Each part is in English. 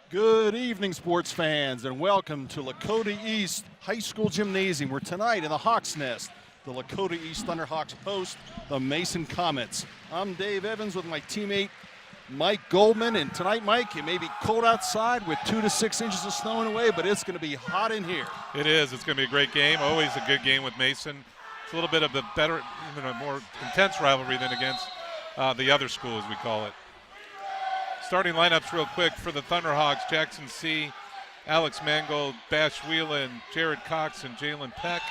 Good evening, sports fans, and welcome to Lakota East High School Gymnasium, where tonight in the Hawks Nest, the Lakota East Thunderhawks host the Mason Comets. I'm Dave Evans with my teammate Mike Goldman, and tonight, Mike, it may be cold outside with 2 to 6 inches of snow in the way, but it's going to be hot in here. It is. It's going to be a great game. Always a good game with Mason. It's a little bit of a better, even a more intense rivalry than against the other school, as we call it. Starting lineups real quick for the Thunderhawks: Jackson C., Alex Mangold, Bash Whelan, Jared Cox, and Jalen Peck.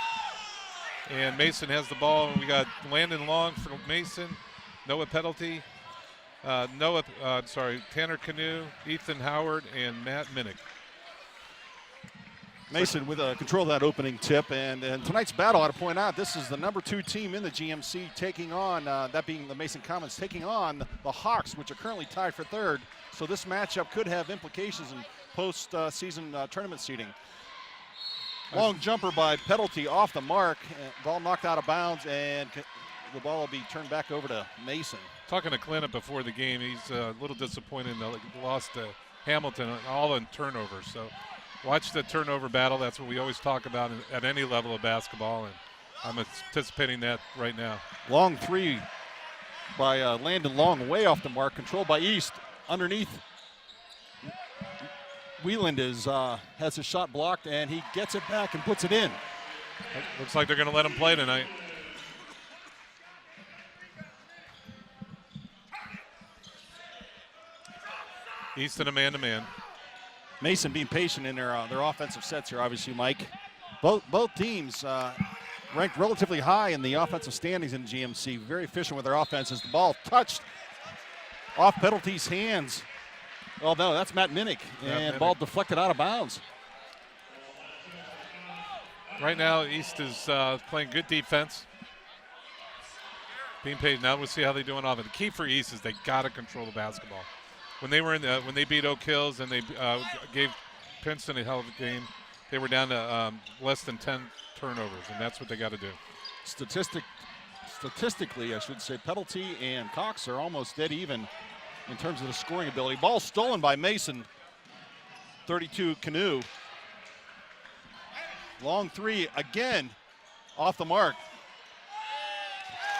And Mason has the ball. We got Landon Long for Mason, Noah Penalty, Tanner Canoe, Ethan Howard, and Matt Minnick. Mason with control of that opening tip, and tonight's battle, I ought to point out, this is the number 2 team in the GMC taking on, that being the Mason Comets, taking on the Hawks, which are currently tied for 3rd. So this matchup could have implications in post-season tournament seeding. Long jumper by Penalty off the mark, ball knocked out of bounds, and the ball will be turned back over to Mason. Talking to Clint before the game, he's a little disappointed in the loss to Hamilton, all in turnovers. So watch the turnover battle. That's what we always talk about at any level of basketball, and I'm anticipating that right now. Long three by Landon Long, way off the mark, controlled by East. Underneath, Wheeland has his shot blocked, and he gets it back and puts it in. Looks like they're going to let him play tonight. East in a man-to-man. Mason being patient in their offensive sets here, obviously, Mike. Both teams ranked relatively high in the offensive standings in GMC. Very efficient with their offenses. The ball touched off Penalty's hands. Oh, no, that's Matt Minnick. And ball deflected out of bounds. Right now, East is playing good defense. Being paid. Now we'll see how they do on offense. The key for East is they got to control the basketball. When they were when they beat Oak Hills and they gave Princeton a hell of a game, they were down to less than 10 turnovers, and that's what they got to do. Statistically, I should say, Penalty and Cox are almost dead even in terms of the scoring ability. Ball stolen by Mason. 32 Canoe. Long three again, off the mark.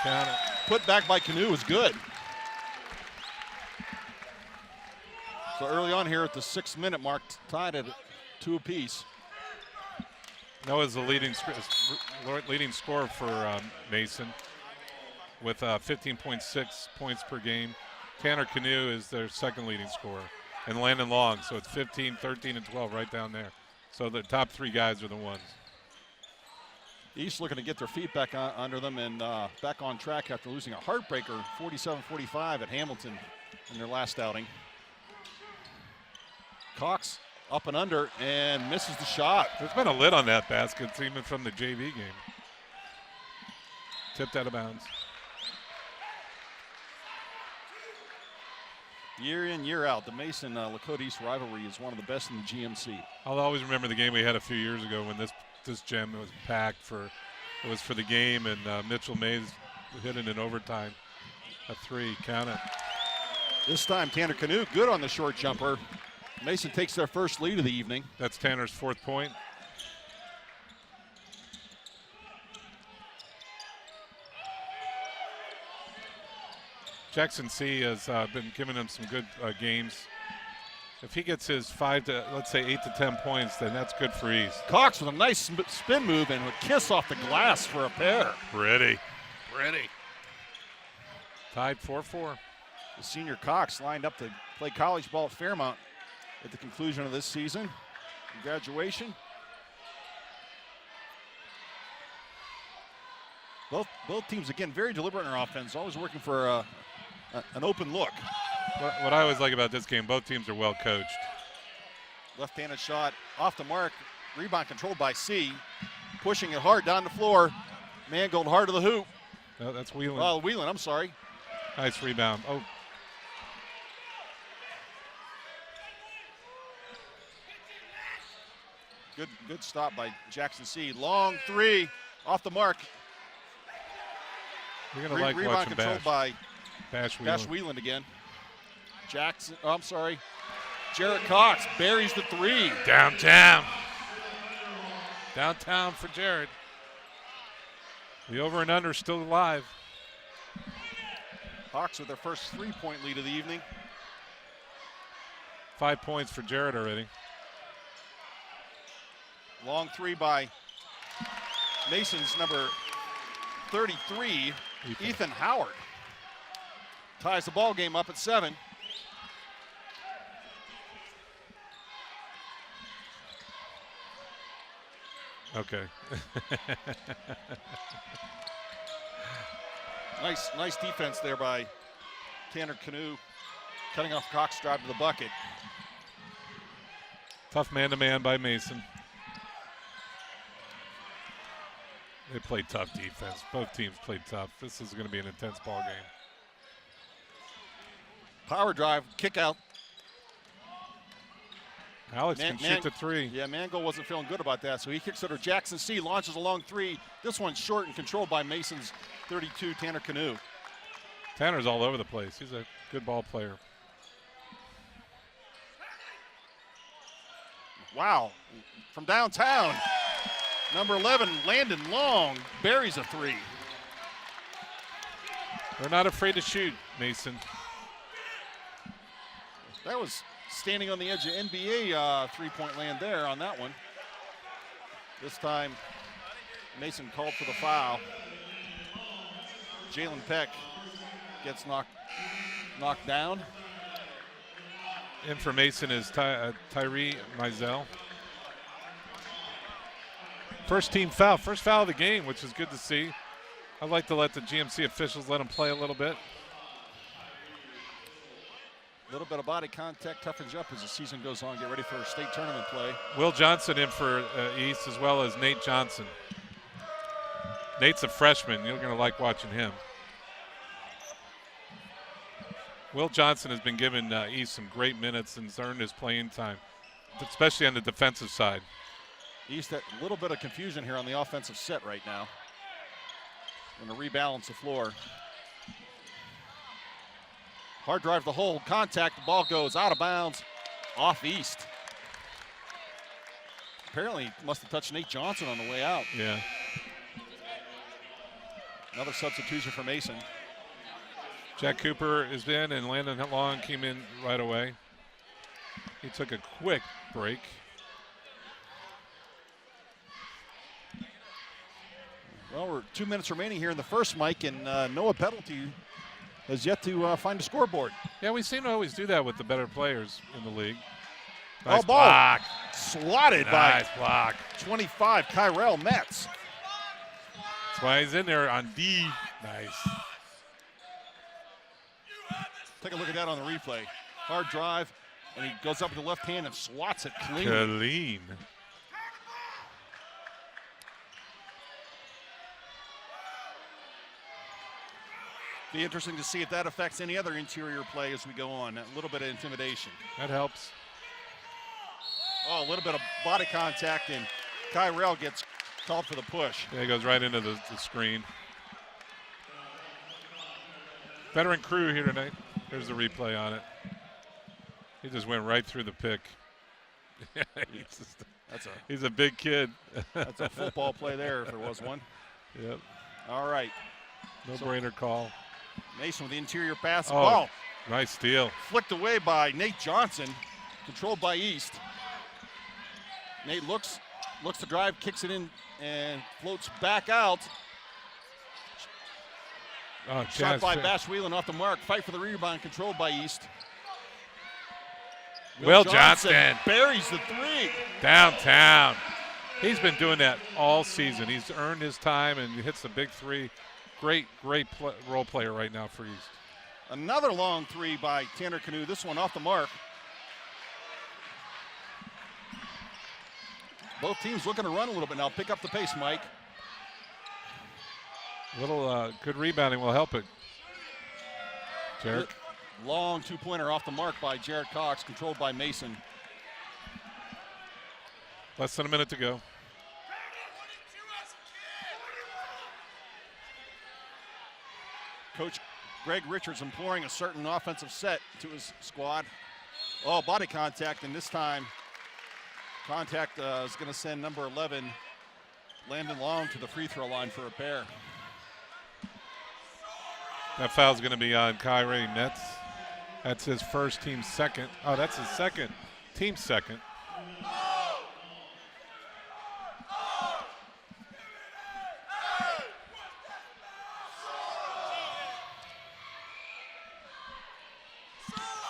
Count it. Put back by Canoe is good. So early on here at the 6-minute mark, tied at 2 apiece. Noah's the leading scorer for Mason with 15.6 points per game. Tanner Canoe is their second leading scorer, and Landon Long. So it's 15, 13, and 12 right down there. So the top 3 guys are the ones. East looking to get their feet back under them and back on track after losing a heartbreaker 47-45 at Hamilton in their last outing. Cox up and under and misses the shot. There's been a lid on that basket, even from the JV game. Tipped out of bounds. Year in, year out, the Mason Lakota East rivalry is one of the best in the GMC. I'll always remember the game we had a few years ago when this gym was packed for the game, and Mitchell Mays hit it in overtime. A 3, count it. This time Tanner Canoe good on the short jumper. Mason takes their first lead of the evening. That's Tanner's 4th point. Jackson C. has been giving him some good games. If he gets his 5 to, let's say, 8 to 10 points, then that's good for East. Cox with a nice spin move and a kiss off the glass for a pair. Pretty. Tied 4-4. The senior Cox lined up to play college ball at Fairmont at the conclusion of this season. Graduation. Both teams, again, very deliberate in their offense, always working for an open look. What I always like about this game, both teams are well coached. Left-handed shot off the mark. Rebound controlled by C. Pushing it hard down the floor. Mangold hard to the hoop. No, that's Whelan. Oh, Whelan, I'm sorry. Nice rebound. Oh. Good stop by Jackson C. Long 3 off the mark. You're going to like rebound watching controlled by Bash Whelan again. Jarrett Cox buries the three. Downtown. Downtown for Jared. The over and under still alive. Hawks with their first 3-point lead of the evening. 5 points for Jared already. Long three by Mason's number 33, Ethan Howard. Ties the ball game up at 7. Okay. Nice defense there by Tanner Canoe, cutting off Cox' drive to the bucket. Tough man-to-man by Mason. They played tough defense. Both teams played tough. This is going to be an intense ball game. Power drive, kick out. Alex can shoot the three. Yeah, Mango wasn't feeling good about that, so he kicks it to Jackson C, launches a long three. This one's short and controlled by Mason's 32, Tanner Canoe. Tanner's all over the place. He's a good ball player. Wow, from downtown. Number 11, Landon Long, buries a three. They're not afraid to shoot, Mason. That was standing on the edge of NBA three-point land there on that one. This time, Mason called for the foul. Jalen Peck gets knocked down. In for Mason is Tyree Mizell. First team foul, first foul of the game, which is good to see. I'd like to let the GMC officials let him play a little bit. A little bit of body contact toughens you up as the season goes on. Get ready for state tournament play. Will Johnson in for East, as well as Nate Johnson. Nate's a freshman. You're going to like watching him. Will Johnson has been given East some great minutes and has earned his playing time, especially on the defensive side. East, a little bit of confusion here on the offensive set right now. Going to rebalance the floor. Hard drive the hole, contact, the ball goes out of bounds, off East. Apparently must have touched Nate Johnson on the way out. Yeah. Another substitution for Mason. Jack Cooper is in and Landon Long came in right away. He took a quick break. Well, we're 2 minutes remaining here in the first, Mike, and Noah Penalty has yet to find a scoreboard. Yeah, we seem to always do that with the better players in the league. Nice ball block. Swatted Nice by block. 25, Kyrell Metz. That's why he's in there on D. Nice. Take a look at that on the replay. Hard drive, and he goes up with the left hand and swats it clean. Clean. Be interesting to see if that affects any other interior play as we go on. A little bit of intimidation. That helps. Oh, a little bit of body contact, and Kyrell gets called for the push. Yeah, he goes right into the screen. Veteran crew here tonight. There's the replay on it. He just went right through the pick. He's a big kid. That's a football play there if there was one. Yep. All right. No-brainer call. Mason with the interior pass. Oh, Ball nice steal. flicked away by Nate Johnson, controlled by East. Nate looks to drive, kicks it in, and floats back out. Oh, Shot by Bash Whelan off the mark. Fight for the rebound, controlled by East. Will Johnson buries the three. Downtown. He's been doing that all season. He's earned his time and he hits the big three. Great role player right now for East. Another long three by Tanner Canoe. This one off the mark. Both teams looking to run a little bit now. Pick up the pace, Mike. Little good rebounding will help it. Jarrett. Long two-pointer off the mark by Jared Cox, controlled by Mason. Less than a minute to go. Coach Greg Richards imploring a certain offensive set to his squad. Oh, body contact, and this time contact is going to send number 11, Landon Long, to the free throw line for a pair. That foul's going to be on Kyrie Metz. That's his first, team second. Oh, that's his second, team second.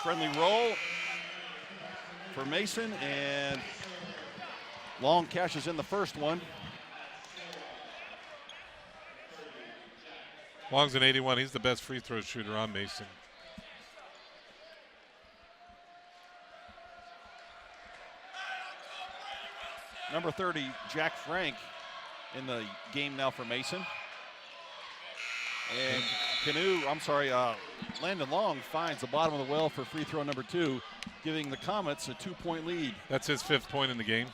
Friendly roll for Mason, and Long cashes in the first one. Long's an 81. He's the best free throw shooter on Mason. Number 30, Jack Frank, in the game now for Mason. And Landon Long finds the bottom of the well for free throw number 2, giving the Comets a 2-point lead. That's his 5th point in the game.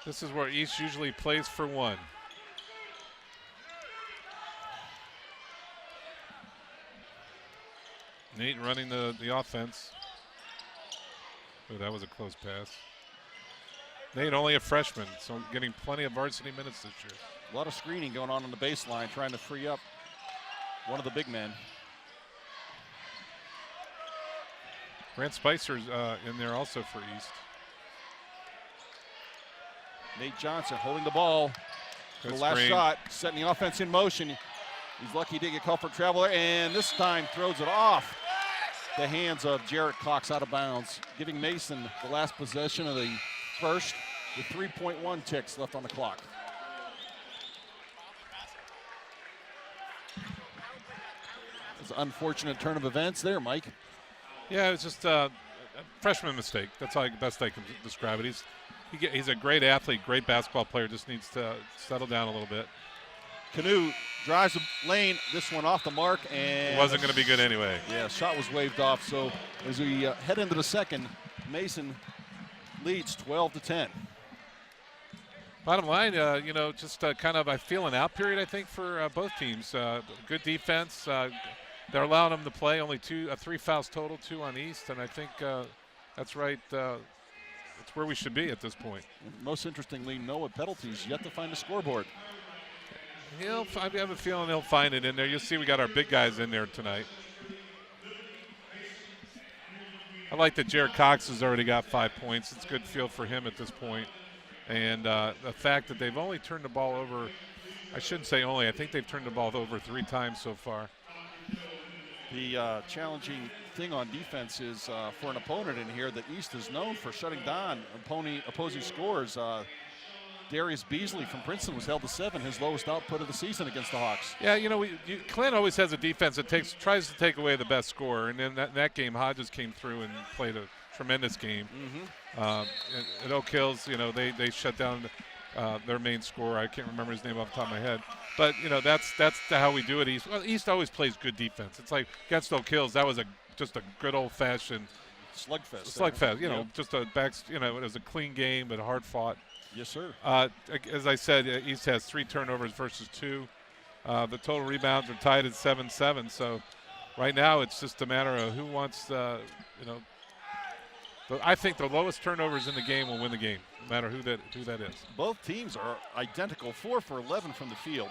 This is where East usually plays for 1. Nate running the offense. Oh, that was a close pass. Nate only a freshman, so getting plenty of varsity minutes this year. A lot of screening going on the baseline, trying to free up one of the big men. Grant Spicer's in there also for East. Nate Johnson holding the ball. Good the last screen. shot, setting the offense in motion. He's lucky he didn't get called for traveler, and this time throws it off the hands of Jarrett Cox out of bounds, giving Mason the last possession of the first with 3.1 ticks left on the clock. It's an unfortunate turn of events there, Mike. Yeah, it's just a freshman mistake. That's how best I can describe it. He's a great athlete, great basketball player, just needs to settle down a little bit. Canoe drives the lane, this one off the mark, and it wasn't going to be good anyway. Yeah, shot was waved off. So as we head into the second, Mason leads 12-10. Bottom line, just kind of I feel an out period, I think, for both teams. Good defense. They're allowing them to play only 3 fouls total, 2 on East, and I think that's right. It's where we should be at this point. Most interestingly, Noah Peddlety's yet to find the scoreboard. I have a feeling he'll find it in there. You'll see we got our big guys in there tonight. I like that Jared Cox has already got 5 points. It's a good feel for him at this point. And the fact that they've only turned the ball over, I shouldn't say only, I think they've turned the ball over 3 times so far. The challenging thing on defense is for an opponent in here that East is known for shutting down opposing scores. Darius Beasley from Princeton was held to 7, his lowest output of the season against the Hawks. Yeah, Clint always has a defense that tries to take away the best scorer, and in that game, Hodges came through and played a tremendous game. At Oak Hills, they shut down their main scorer. I can't remember his name off the top of my head, but that's how we do it. East. Well, East always plays good defense. It's like against Oak Hills, that was just a good old-fashioned slugfest. Just a back. It was a clean game, but hard fought. Yes, sir. As I said, East has 3 turnovers versus 2. The total rebounds are tied at 7-7. So right now it's just a matter of who wants, I think the lowest turnovers in the game will win the game, no matter who that is. Both teams are identical, 4 for 11 from the field.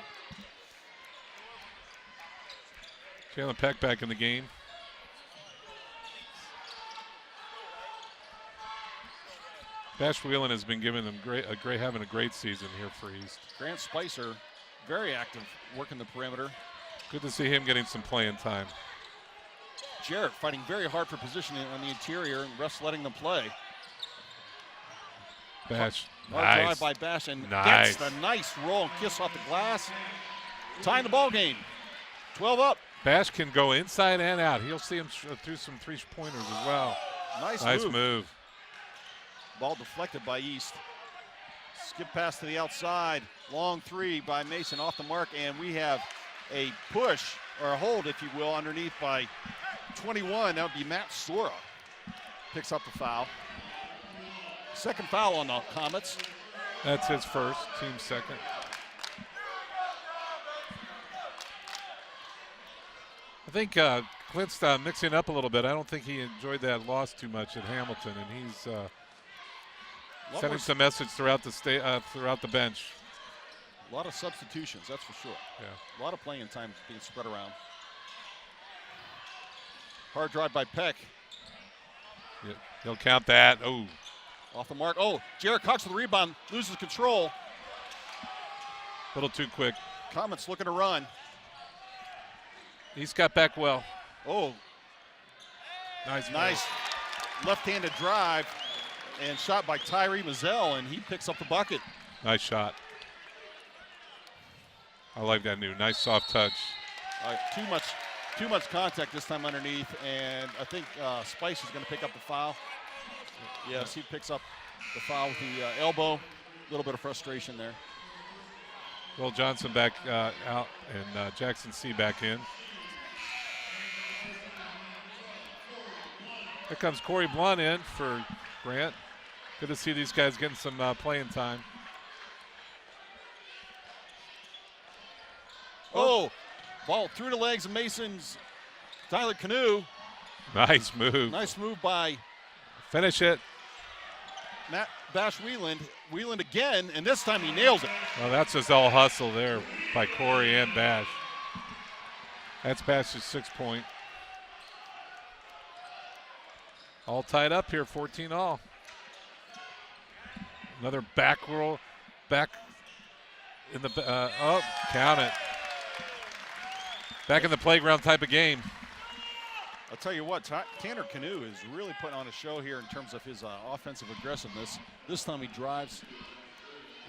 Jalen Peck back in the game. Bash Whelan has been giving them having a great season here for East. Grant Spicer, very active, working the perimeter. Good to see him getting some playing time. Jarrett fighting very hard for position on the interior, and refs letting them play. Bash, Nice. nice. Drive by Bash, and Nice. gets the nice roll and kiss off the glass. Tying the ball game. 12 up. Bash can go inside and out. He'll see him through some 3-pointers as well. Nice move. Ball deflected by East. Skip pass to the outside. Long 3 by Mason off the mark, and we have a push, or a hold, if you will, underneath by 21. That would be Matt Sora. Picks up the foul. Second foul on the Comets. That's his first, team second. I think Clint's mixing up a little bit. I don't think he enjoyed that loss too much at Hamilton, and he's sending some message throughout the bench. A lot of substitutions, that's for sure. Yeah. A lot of playing time being spread around. Hard drive by Peck. Yeah, he'll count that. Oh. Off the mark. Oh, Jared Cox with the rebound, loses control. A little too quick. Comets looking to run. He's got back well. Oh. Nice left-handed drive and shot by Tyree Mazzell, and he picks up the bucket. Nice shot. I like that new. Nice soft touch. Too much contact this time underneath, and I think Spice is going to pick up the foul. Yes, he picks up the foul with the elbow. A little bit of frustration there. Will Johnson back out, and Jackson C back in. Here comes Corey Blunt in for Grant. Good to see these guys getting some playing time. Oh, ball through the legs of Mason's Tyler Canoe. Nice move. Nice move by Finish it. Matt Bash Wieland. Wieland again, and this time he nails it. Well, that's just all hustle there by Corey and Bash. That's Bash's 6-point. All tied up here, 14 all. Another back roll, back in the, count it. Back in the playground type of game. I'll tell you what, Tanner Canoe is really putting on a show here in terms of his offensive aggressiveness. This time he drives,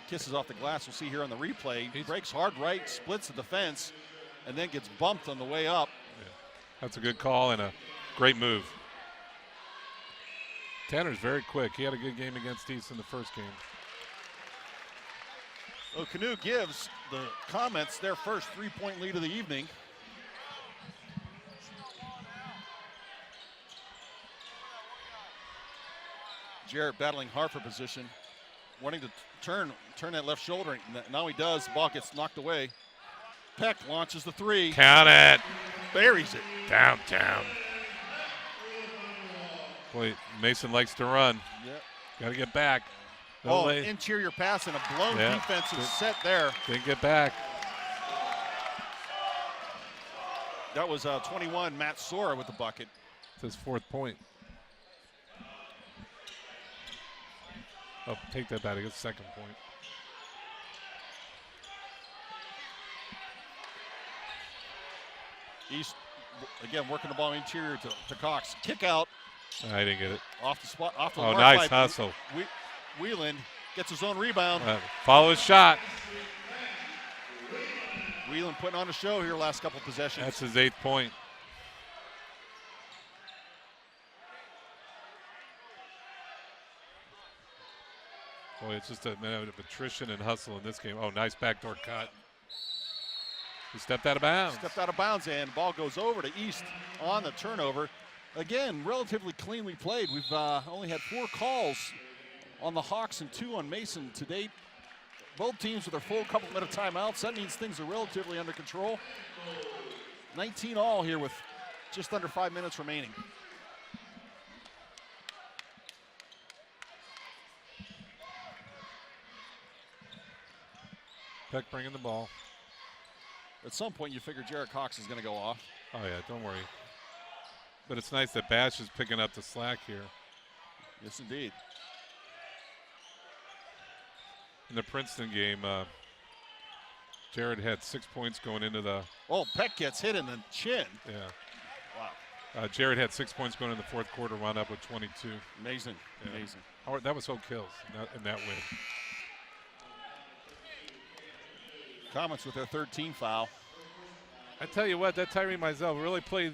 kisses off the glass. We'll see here on the replay. He breaks hard right, splits the defense, and then gets bumped on the way up. Yeah. That's a good call and a great move. Tanner's very quick. He had a good game against East in the first game. Well, Canoe gives the Comets their first 3-point lead of the evening. Jarrett battling hard for position, wanting to turn that left shoulder. Now he does. The ball gets knocked away. Peck launches the three. Count it. Buries it. Downtown. Boy, Mason likes to run. Yeah. Got to get back. Interior pass and a blown defensive set there. Didn't get back. That was 21, Matt Sora with the bucket. It's his 4th point. Oh, take that back. He gets 2nd point. East, again, working the ball interior to Cox. Kick out. I didn't get it. Off the spot. Off the mark. Nice hustle. Wieland gets his own rebound. Follow his shot. Wieland putting on a show here last couple possessions. That's his 8th point. Boy, it's just a minute of attrition and hustle in this game. Oh, nice backdoor cut. He stepped out of bounds. And the ball goes over to East on the turnover. Again, relatively cleanly played. We've only had 4 calls on the Hawks and 2 on Mason to date. Both teams with their full complement of timeouts. That means things are relatively under control. 19 all here with just under 5 minutes remaining. Peck bringing the ball. At some point, you figure Jared Cox is going to go off. Oh, yeah, don't worry. But it's nice that Bash is picking up the slack here. Yes, indeed. In the Princeton game, Jared had 6 points going into the. Oh, Peck gets hit in the chin. Yeah. Wow. Jared had 6 points going in the 4th quarter, wound up with 22. Amazing. Yeah. Amazing. That was Hope Kills in that win. Comets with their 3rd team foul. I tell you what, that Tyree Mizell really played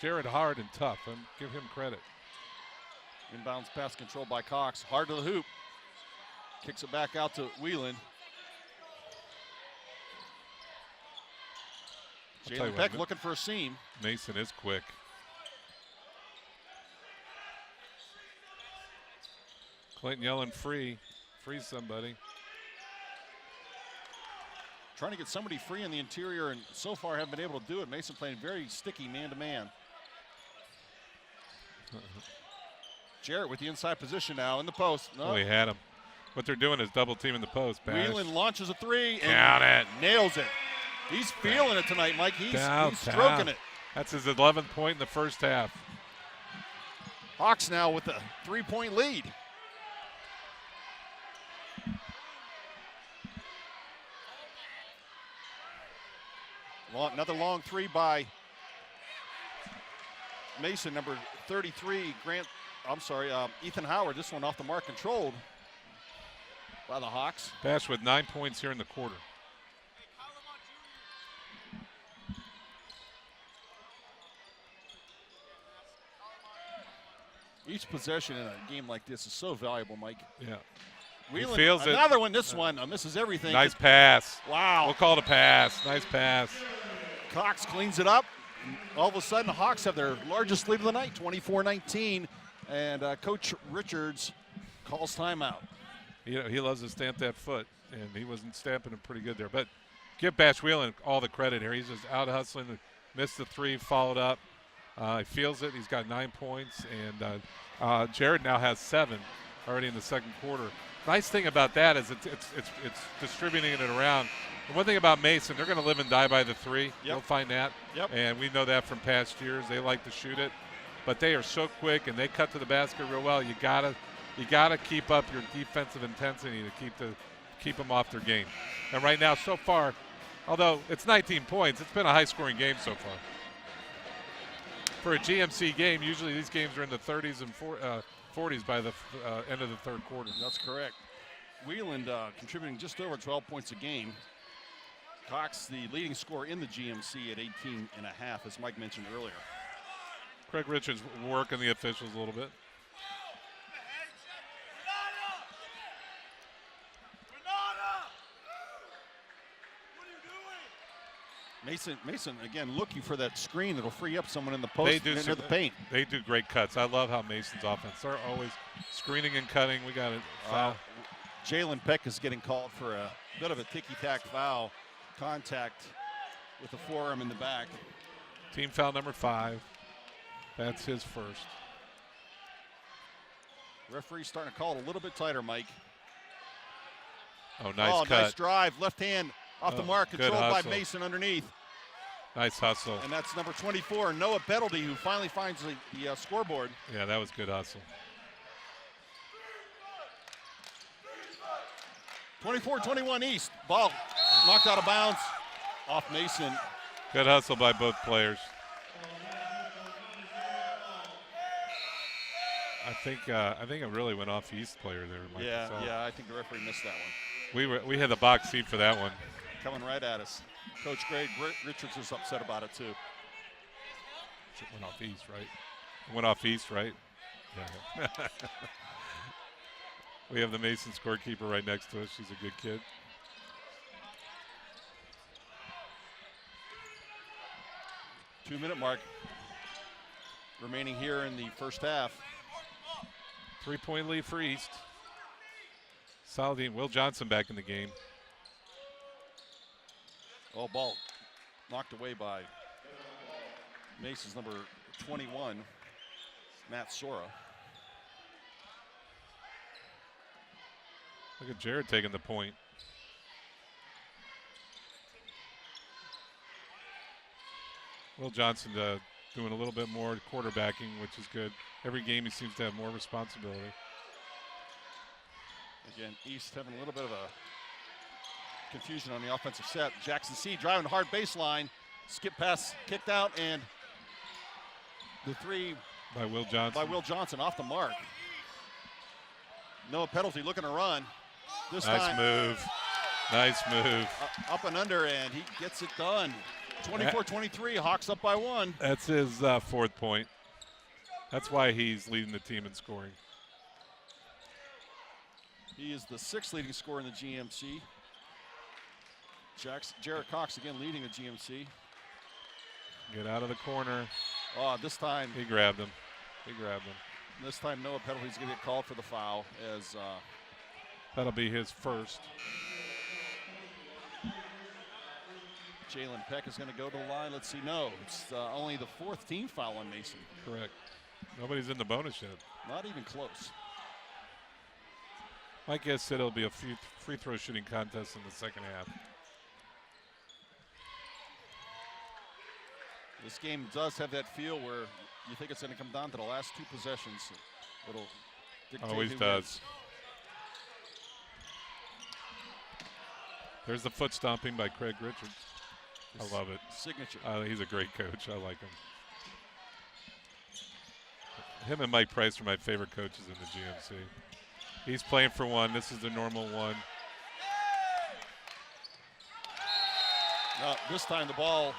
Jared hard and tough. Give him credit. Inbounds pass control by Cox. Hard to the hoop. Kicks it back out to Wieland. Jalen Peck looking for a seam. Mason is quick. Clayton Yellen frees somebody. Trying to get somebody free in the interior, and so far haven't been able to do it. Mason playing very sticky man-to-man. Jarrett with the inside position now in the post. No. Oh, he had him. What they're doing is double teaming the post. Bash. Whelan launches a three and Count it. nails it. He's feeling it tonight, Mike. He's stroking it. That's his 11th point in the first half. Hawks now with a 3-point lead. Another long three by Mason, number 33, Ethan Howard. This one off the mark, controlled by the Hawks. Bash with 9 points here in the quarter. Each possession in a game like this is so valuable, Mike. Yeah. Whelan, feels it. another one. This one misses everything. Nice pass. Wow. We'll call it a pass. Nice pass. Cox cleans it up. All of a sudden, the Hawks have their largest lead of the night, 24-19. And Coach Richards calls timeout. You know, he loves to stamp that foot, and he wasn't stamping it pretty good there. But give Bash Whelan all the credit here. He's just out hustling, missed the three, followed up. He feels it. He's got 9 points, and Jared now has 7 already in the second quarter. Nice thing about that is it's distributing it around. And one thing about Mason, they're going to live and die by the three. Yep. You'll find that. Yep. And we know that from past years. They like to shoot it, but they are so quick and they cut to the basket real well. You gotta keep up your defensive intensity to keep them off their game. And right now, so far, although it's 19 points, it's been a high-scoring game so far. For a GMC game, usually these games are in the 30s and 40s by the end of the third quarter. That's correct. Whelan contributing just over 12 points a game. Cox, the leading scorer in the GMC at 18.5, as Mike mentioned earlier. Craig Richards working the officials a little bit. Mason again looking for that screen that'll free up someone in the post near the paint. They do great cuts. I love how Mason's offense. They're always screening and cutting. We got it. Foul. Jalen Peck is getting called for a bit of a ticky-tack foul. Contact with the forearm in the back. Team foul number 5. That's his first. Referee's starting to call it a little bit tighter, Mike. Oh, nice cut. Nice drive. Left hand off the mark, controlled by hustle. Mason underneath. Nice hustle. And that's number 24, Noah Bettledy, who finally finds the scoreboard. Yeah, that was good hustle. 24-21 East. Ball knocked out of bounds off Mason. Good hustle by both players. I think it really went off East player there. Mike. Yeah, I think the referee missed that one. We had the box seat for that one. Coming right at us. Coach Greg Richards was upset about it too. It went off East, right? It went off East, right? Yeah. We have the Mason scorekeeper right next to us. She's a good kid. Two-minute mark remaining here in the first half. 3-point lead for East. Saladin, Will Johnson back in the game. Oh, ball knocked away by Mason's number 21, Matt Sora. Look at Jared taking the point. Will Johnson doing a little bit more quarterbacking, which is good. Every game he seems to have more responsibility. Again, East having a little bit of a confusion on the offensive set. Jackson C driving hard baseline. Skip pass kicked out, and the three by Will Johnson off the mark. No penalty, looking to run. Nice move. Nice move. Up and under, and he gets it done. 24-23, Hawks up by 1. That's his 4th point. That's why he's leading the team in scoring. He is the 6th leading scorer in the GMC. Jared Cox again leading the GMC. Get out of the corner. Oh, this time. He grabbed him. This time Noah Penalty's going to get called for the foul as that'll be his first. Jalen Peck is going to go to the line. Let's see. No, it's only the 4th team foul on Mason. Correct. Nobody's in the bonus yet. Not even close. My guess said it'll be a few free throw shooting contest in the second half. This game does have that feel where you think it's going to come down to the last 2 possessions. It'll dictate Always who does. wins. There's the foot stomping by Craig Richards. His I love it. Signature. He's a great coach. I like him. Him and Mike Price are my favorite coaches in the GMC. He's playing for one. This is the normal one. This time the ball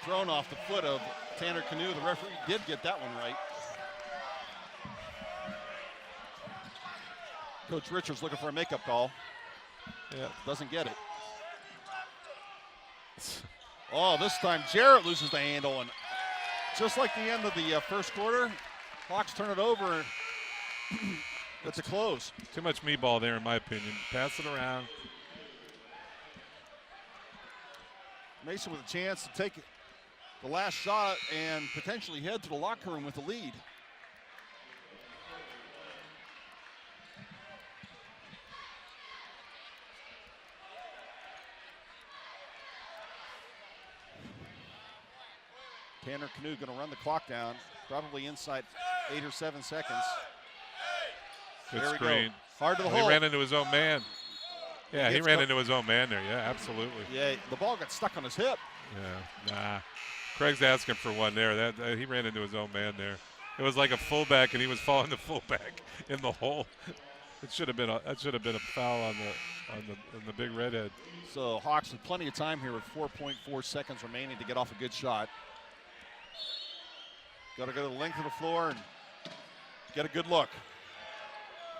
thrown off the foot of Tanner Canoe. The referee did get that one right. Coach Richards looking for a makeup call. Yeah. Doesn't get it. Oh, this time Jarrett loses the handle, and just like the end of the first quarter, Hawks turn it over. It's a close. Too much me ball there, in my opinion. Pass it around. Mason with a chance to take the last shot and potentially head to the locker room with the lead. Tanner Canoe going to run the clock down, probably inside 8 or 7 seconds. Good There we screen. go. Hard to the He hole. ran into his own man. Yeah, he gets ran go- into his own man there. Yeah, absolutely. Yeah, the ball got stuck on his hip. Yeah, nah. Craig's asking for one there. He ran into his own man there. It was like a fullback, and he was following the fullback in the hole. That should have been a foul on the big redhead. So Hawks with plenty of time here with 4.4 seconds remaining to get off a good shot. Got to go to the length of the floor and get a good look.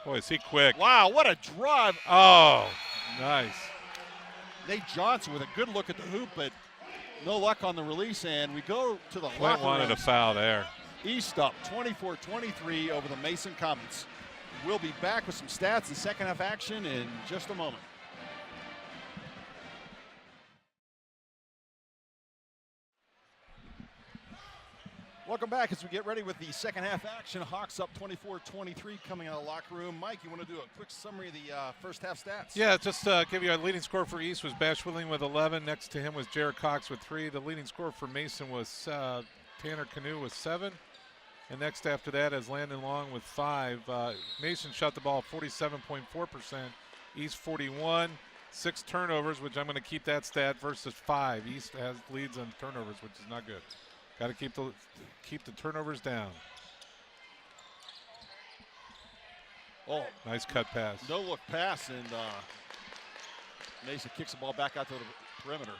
Boy, is he quick. Wow, what a drive. Oh, nice. Nate Johnson with a good look at the hoop, but no luck on the release, and we go to the Clint locker wanted a room. foul there. East up 24-23 over the Mason Comets. We'll be back with some stats and second half action in just a moment. Welcome back as we get ready with the second half action. Hawks up 24-23 coming out of the locker room. Mike, you want to do a quick summary of the first half stats? Yeah, just give you a leading scorer for East was Bash Willing with 11. Next to him was Jared Cox with 3. The leading scorer for Mason was Tanner Canoe with 7. And next after that is Landon Long with 5. Mason shot the ball 47.4%. East 41. 6 turnovers, which I'm going to keep that stat, versus 5. East has leads on turnovers, which is not good. Got to keep the turnovers down. Oh, nice cut pass. No look pass, and Mason kicks the ball back out to the perimeter.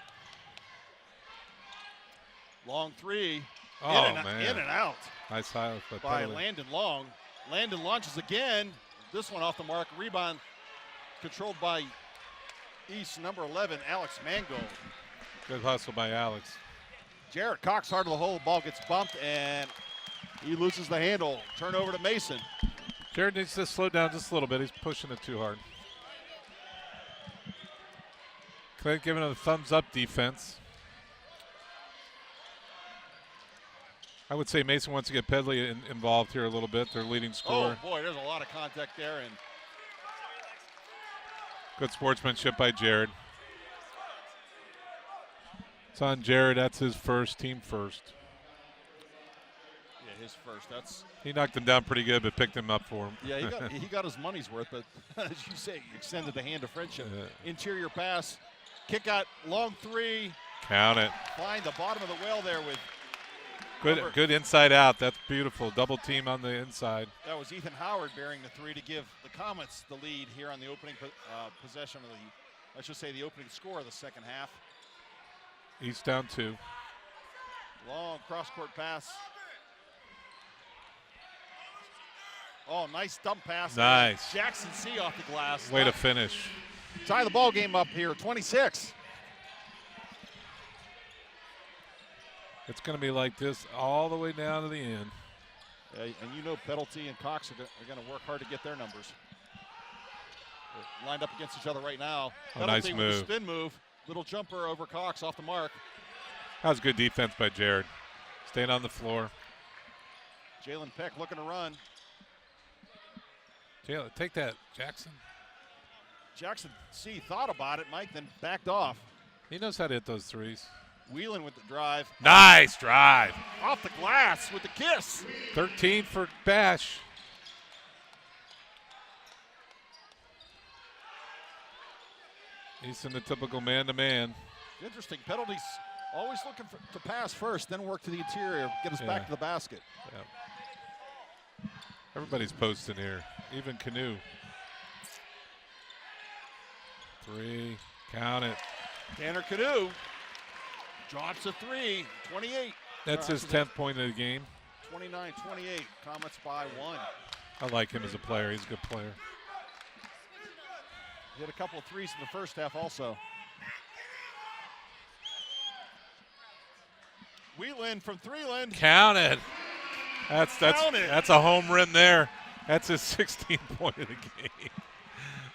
Long three. Oh, in and out. Nice highlight by Landon Long. Landon launches again. This one off the mark. Rebound controlled by East number 11, Alex Mango. Good hustle by Alex. Jared Cox hard to the hole. Ball gets bumped, and he loses the handle. Turnover to Mason. Jared needs to slow down just a little bit. He's pushing it too hard. Clint giving him a thumbs up defense. I would say Mason wants to get Pedley involved here a little bit, their leading scorer. Oh, boy, there's a lot of contact there. And good sportsmanship by Jared. It's on Jared. That's his first, team first. Yeah, his first. He knocked him down pretty good, but picked him up for him. Yeah, he got his money's worth, but as you say, he extended the hand of friendship. Yeah. Interior pass, kick out, long three. Count it. Find the bottom of the well there with good inside out. That's beautiful. Double team on the inside. That was Ethan Howard bearing the three to give the Comets the lead here on the opening possession of the opening score of the second half. East down 2. Long cross-court pass. Oh, nice dump pass. Nice. Jackson C off the glass. Way to finish. Tie the ball game up here, 26. It's going to be like this all the way down to the end. And you know Penalty and Cox are going to work hard to get their numbers. They're lined up against each other right now. Oh, nice move. With a spin move. Little jumper over Cox off the mark. That was good defense by Jared. Staying on the floor. Jalen Peck looking to run. Jalen, take that, Jackson. Jackson, thought about it, Mike, then backed off. He knows how to hit those threes. Whelan with the drive. Nice drive. Off the glass with the kiss. 13 for Bash. He's in the typical man-to-man. Interesting. Penalties always looking to pass first, then work to the interior, get us back to the basket. Yeah. Everybody's posting here, even Canoe. 3, count it. Tanner Canoe drops a 3, 28. That's his 10th point of the game. 29-28, Comets by 1. I like him as a player. He's a good player. He had a couple of threes in the first half also. Whelan from Threeland. Count it. That's a home run there. That's his 16th point of the game.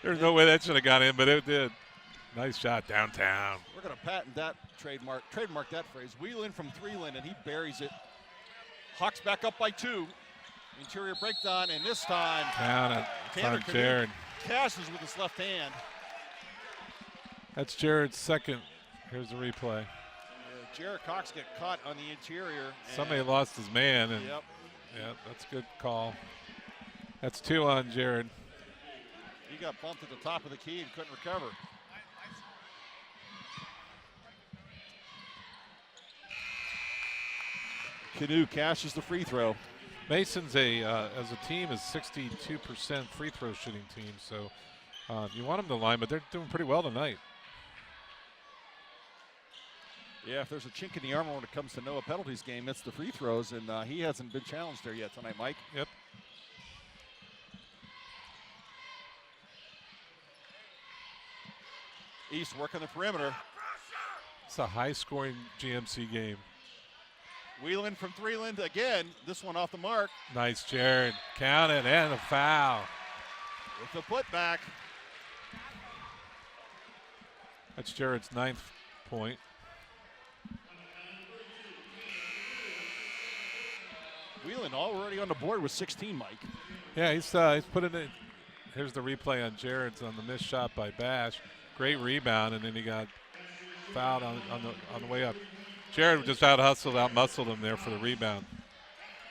There's no way that should have got in, but it did. Nice shot downtown. We're going to patent that trademark that phrase. Whelan from Threeland, and he buries it. Hawks back up by 2. Interior breakdown, and this time count it. Tanner It's on Jared. Cashes with his left hand. That's Jared's second. Here's the replay. Jared Cox get caught on the interior. Somebody lost his man. And yep. Yeah, that's a good call. That's 2 on Jared. He got bumped at the top of the key and couldn't recover. Canoe cashes the free throw. Mason's as a team is 62% free throw shooting team, so you want them to line, but they're doing pretty well tonight. Yeah, if there's a chink in the armor when it comes to Noah Penalties game, it's the free throws, and he hasn't been challenged there yet tonight, Mike. Yep. East working the perimeter. It's a high-scoring GMC game. Whelan from Threeland again. This one off the mark. Nice, Jared. Count it, and a foul. With the putback. That's Jared's 9th point. Whelan already on the board with 16, Mike. Yeah, he's put it in. Here's the replay on Jared's on the missed shot by Bash. Great rebound, and then he got fouled on the way up. Jared just out-muscled him there for the rebound.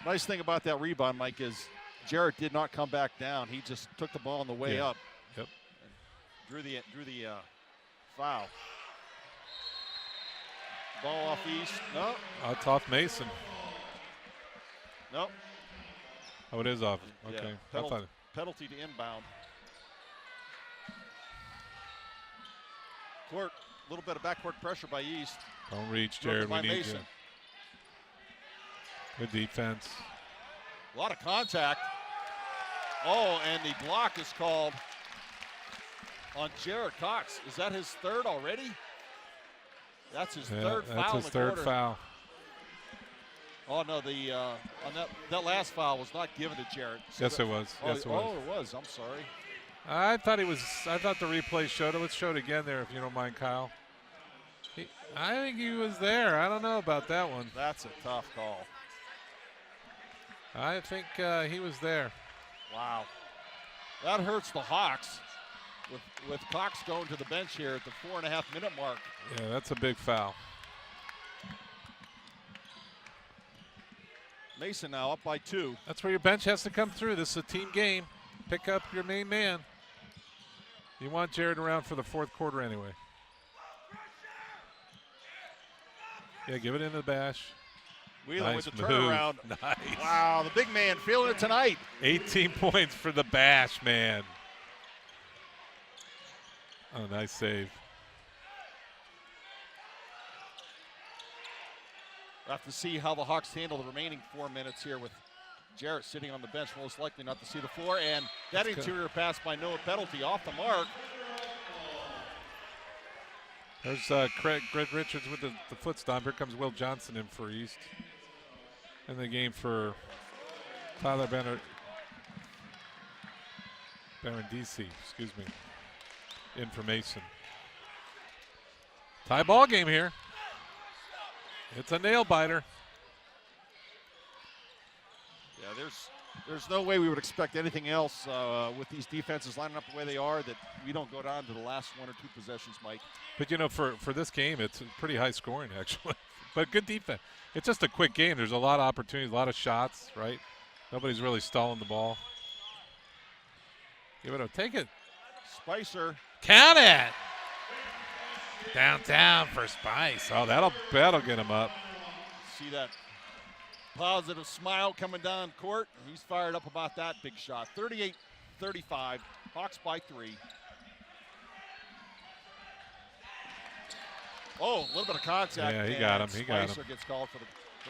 Nice thing about that rebound, Mike, is Jared did not come back down. He just took the ball on the way up. Yep. Drew the foul. Ball off East. No. It's off Mason. No. Oh, it is off. Okay. Yeah. Penalty to inbound. Court, a little bit of backcourt pressure by East. Don't reach, Jared. We need Mason. you. Good defense. A lot of contact. Oh, and the block is called on Jared Cox. Is that his third already? That's his third foul. That's his third foul. Oh no, on that last foul was not given to Jared. So yes, it was. Yes, it was. Oh, it was. I'm sorry. I thought the replay showed it. Let's show it again there, if you don't mind, Kyle. I think he was there. I don't know about that one. That's a tough call. I think he was there. Wow. That hurts the Hawks with Cox going to the bench here at the 4.5-minute mark. Yeah, that's a big foul. Mason now up by 2. That's where your bench has to come through. This is a team game. Pick up your main man. You want Jared around for the fourth quarter anyway. Yeah, give it into the Bash. Wheeler Nice with the move. turnaround. Nice. Wow, the big man feeling it tonight. 18 points for the Bash, man. Oh, nice save. We'll have to see how the Hawks handle the remaining 4 minutes here with Jarrett sitting on the bench, most likely not to see the floor. And that That's interior pass by Noah Penalty off the mark. There's Greg Richards with the foot stomp. Here comes Will Johnson in for East. In the game for Tyler Barandisi, excuse me, in for Mason. Tie ball game here. It's a nail biter. Yeah, there's no way we would expect anything else with these defenses lining up the way they are that we don't go down to the last 1 or 2 possessions, Mike. But, you know, for this game, it's pretty high scoring, actually. But good defense. It's just a quick game. There's a lot of opportunities, a lot of shots, right? Nobody's really stalling the ball. Give it a take it. Spicer. Count it. Downtown for Spice. Oh, that'll get him up. See that positive smile coming down court. He's fired up about that big shot. 38-35. Hawks by 3. Oh, a little bit of contact. Yeah, he got him. He got him. Spicer gets called for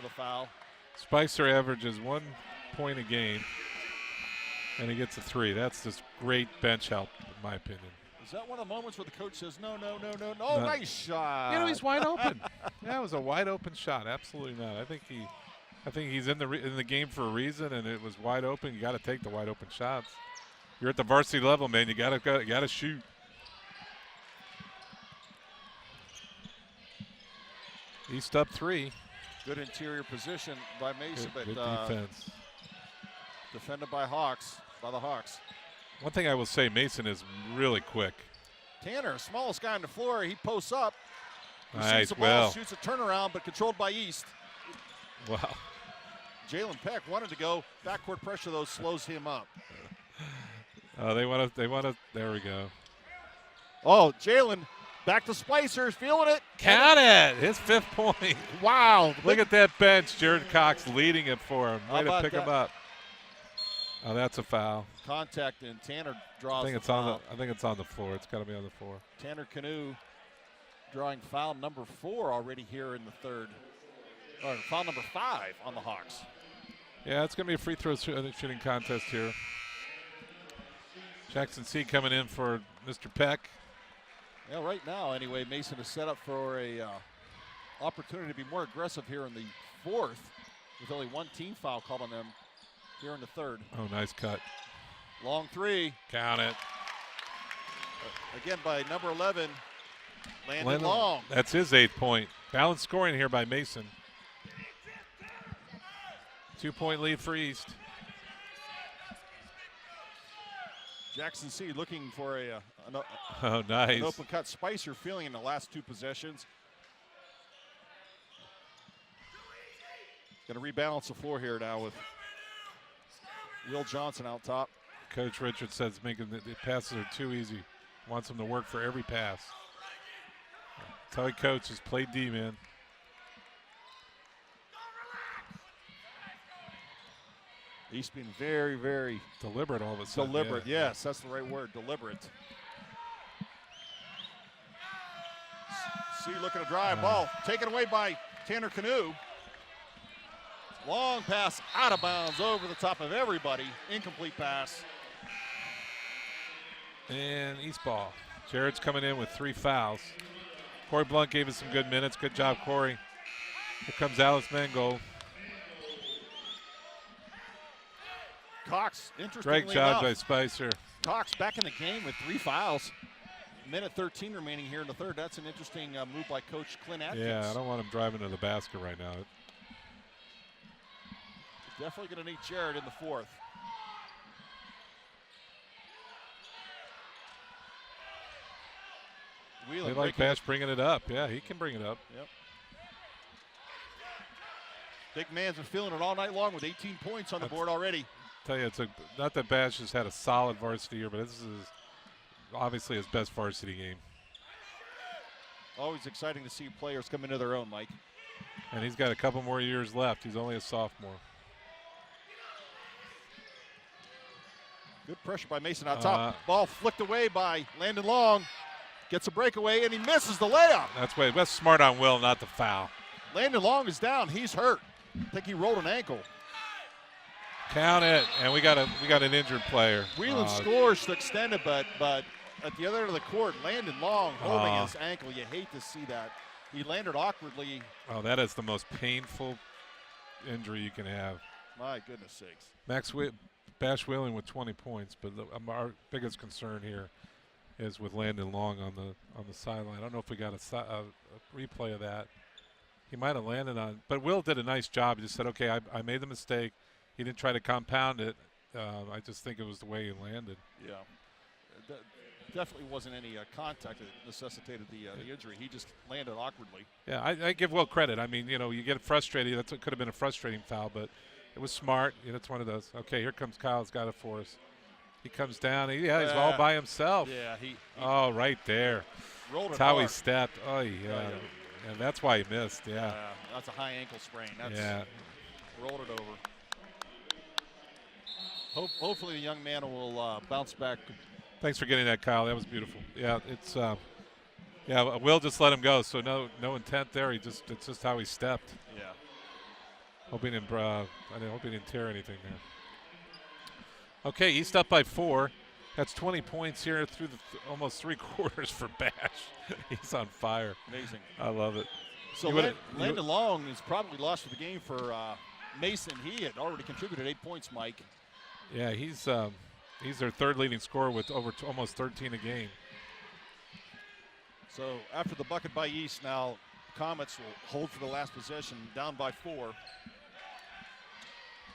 the foul. Spicer averages 1 point a game, and he gets a 3. That's just great bench help, in my opinion. Is that one of the moments where the coach says, no. Oh, nice shot. You know, he's wide open. Yeah, it was a wide open shot. Absolutely not. I think he's in the game for a reason, and it was wide open. You got to take the wide open shots. You're at the varsity level, man. You got to shoot. East up 3. Good interior position by Mason, good but defense. Defended by the Hawks. One thing I will say, Mason is really quick. Tanner, smallest guy on the floor, he posts up. Nice, the ball, shoots a turnaround, but controlled by East. Wow. Jalen Peck wanted to go. Backcourt pressure, though, slows him up. They want to. There we go. Oh, Jalen, back to Spicer, feeling it. Count it. His 5th point. Wow. Look at that bench. Jared Cox leading it for him. Way to pick him up. Oh, that's a foul. Contact, and Tanner draws I think it's on the floor. It's got to be on the floor. Tanner Canoe drawing foul number 4 already here in the third. Or foul number 5 on the Hawks. Yeah, it's going to be a free throw shooting contest here. Jackson C coming in for Mr. Peck. Yeah, right now, anyway, Mason is set up for a opportunity to be more aggressive here in the 4th with only 1 team foul called on them here in the 3rd. Oh, nice cut. Long 3. Count it. Again by number 11, Landon Long. That's his 8th point. Balanced scoring here by Mason. 2-point lead for East. Jackson C looking for Oh, nice. an open cut. Spicer feeling in the last 2 possessions. Going to rebalance the floor here now with Will Johnson out top. Coach Richards says making the passes are too easy. Wants them to work for every pass. That's how he coaches. Play D, man. East being very, very deliberate all of a sudden. Deliberate, yes, that's the right word, deliberate. C looking to drive, ball taken away by Tanner Canoe. Long pass out of bounds over the top of everybody. Incomplete pass. And East ball. Jared's coming in with 3 fouls. Corey Blunt gave us some good minutes. Good job, Corey. Here comes Alice Mangold. Cox, interestingly Great job enough, by Spicer. Cox back in the game with 3 fouls. Minute 13 remaining here in the 3rd. That's an interesting move by Coach Clint Atkins. Yeah, I don't want him driving to the basket right now. Definitely going to need Jared in the 4th. They like Bash bringing it up. Yeah, he can bring it up. Yep. Big man's been feeling it all night long with 18 points on the board already. Tell you, not that Bash has had a solid varsity year, but this is obviously his best varsity game. Always exciting to see players come into their own, Mike. And he's got a couple more years left. He's only a sophomore. Good pressure by Mason out top. Ball flicked away by Landon Long. Gets a breakaway, and he misses the layup. That's smart on Will, not the foul. Landon Long is down. He's hurt. I think he rolled an ankle. Count it, and we got an injured player. Whelan scores to extend it, but at the other end of the court, Landon Long holding his ankle. You hate to see that. He landed awkwardly. Oh, that is the most painful injury you can have. My goodness sakes. Bash Whelan with 20 points, but our biggest concern here is with Landon Long on the sideline. I don't know if we got a replay of that. He might have landed on, but Will did a nice job. He just said, okay, I made the mistake. he didn't try to compound it. I just think it was the way he landed. Yeah. Definitely wasn't any contact that necessitated the injury. He just landed awkwardly. Yeah, I give Will credit. I mean, you get frustrated. That could have been a frustrating foul, but it was smart. It's one of those. Okay, here comes Kyle's got it for us. He comes down. He's all by himself. Yeah, he right there. Rolled it That's how he hard. stepped. Oh, yeah. And that's why he missed. Yeah. That's a high ankle sprain. Rolled it over. Hopefully the young man will bounce back. Thanks for getting that, Kyle. That was beautiful. Yeah, it's Will just let him go, so no intent there. It's just how he stepped. Yeah. Hoping he didn't tear anything there. Okay, East up by 4. That's 20 points here through almost 3 quarters for Bash. He's on fire. Amazing. I love it. So Landon Long is probably lost for the game for Mason. He had already contributed 8 points, Mike. Yeah, he's their third leading scorer with over almost 13 a game. So after the bucket by East, now Comets will hold for the last possession, down by 4.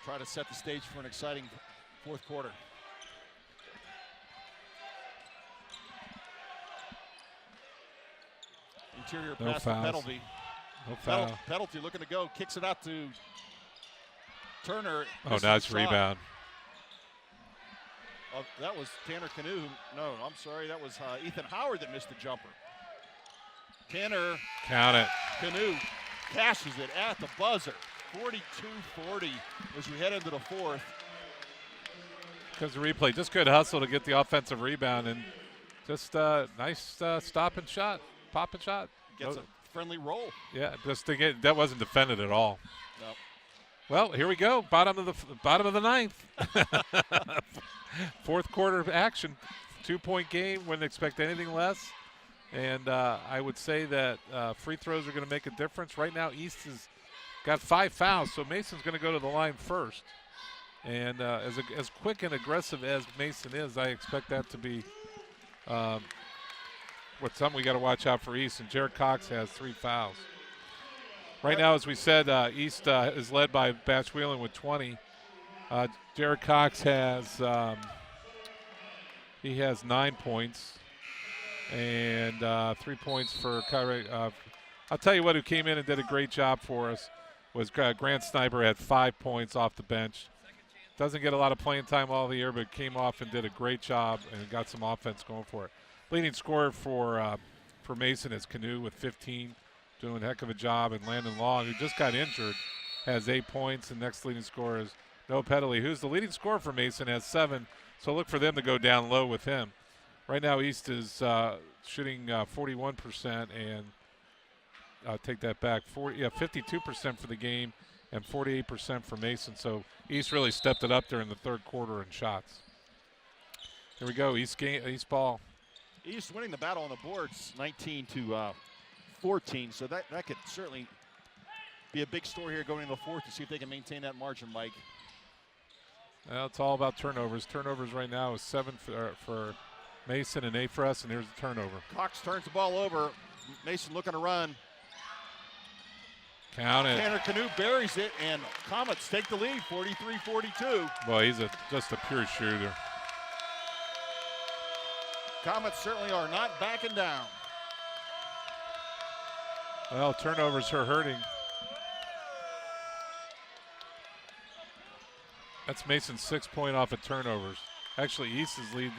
Try to set the stage for an exciting fourth quarter. Interior pass to Penalty. No foul. Penalty looking to go, kicks it out to Turner. Oh, nice rebound. That was Tanner Canoe. No, I'm sorry. That was Ethan Howard that missed the jumper. Tanner. Count it. Canoe cashes it at the buzzer. 42-40 as we head into the fourth. Comes the replay. Just good hustle to get the offensive rebound and just nice stop and shot. Pop and shot. Gets a friendly roll. Yeah, just to get that wasn't defended at all. No. Well, here we go. Bottom of the ninth. Fourth quarter action. 2-point game. Wouldn't expect anything less. And I would say that free throws are going to make a difference. Right now, East has got 5 fouls, so Mason's going to go to the line first. And as quick and aggressive as Mason is, I expect that to be something we got to watch out for East. And Jared Cox has 3 fouls. Right now, as we said, East is led by Bash Wheelan with 20. Jared Cox has 9 points and 3 points for Kyrie. I'll tell you what, who came in and did a great job for us was Grant Sniper. Had 5 points off the bench. Doesn't get a lot of playing time all the year, but came off and did a great job and got some offense going for it. Leading scorer for Mason is Canoe with 15, doing a heck of a job. And Landon Long, who just got injured, has 8 points. And next leading scorer is Noah Pettily, who's the leading scorer for Mason, has 7. So look for them to go down low with him. Right now, East is shooting 41% and take that back. 52% for the game and 48% for Mason. So East really stepped it up there in the third quarter in shots. Here we go, East ball. East winning the battle on the boards, 19-14. So that could certainly be a big story here going into the fourth to see if they can maintain that margin, Mike. Well, it's all about turnovers. Turnovers right now is 7 for Mason and 8 for us, and here's the turnover. Cox turns the ball over. Mason looking to run. Count it. Tanner Canoe buries it, and Comets take the lead, 43-42. Boy, he's just a pure shooter. Comets certainly are not backing down. Well, turnovers are hurting. That's Mason's 6 point off of turnovers. Actually, East is leading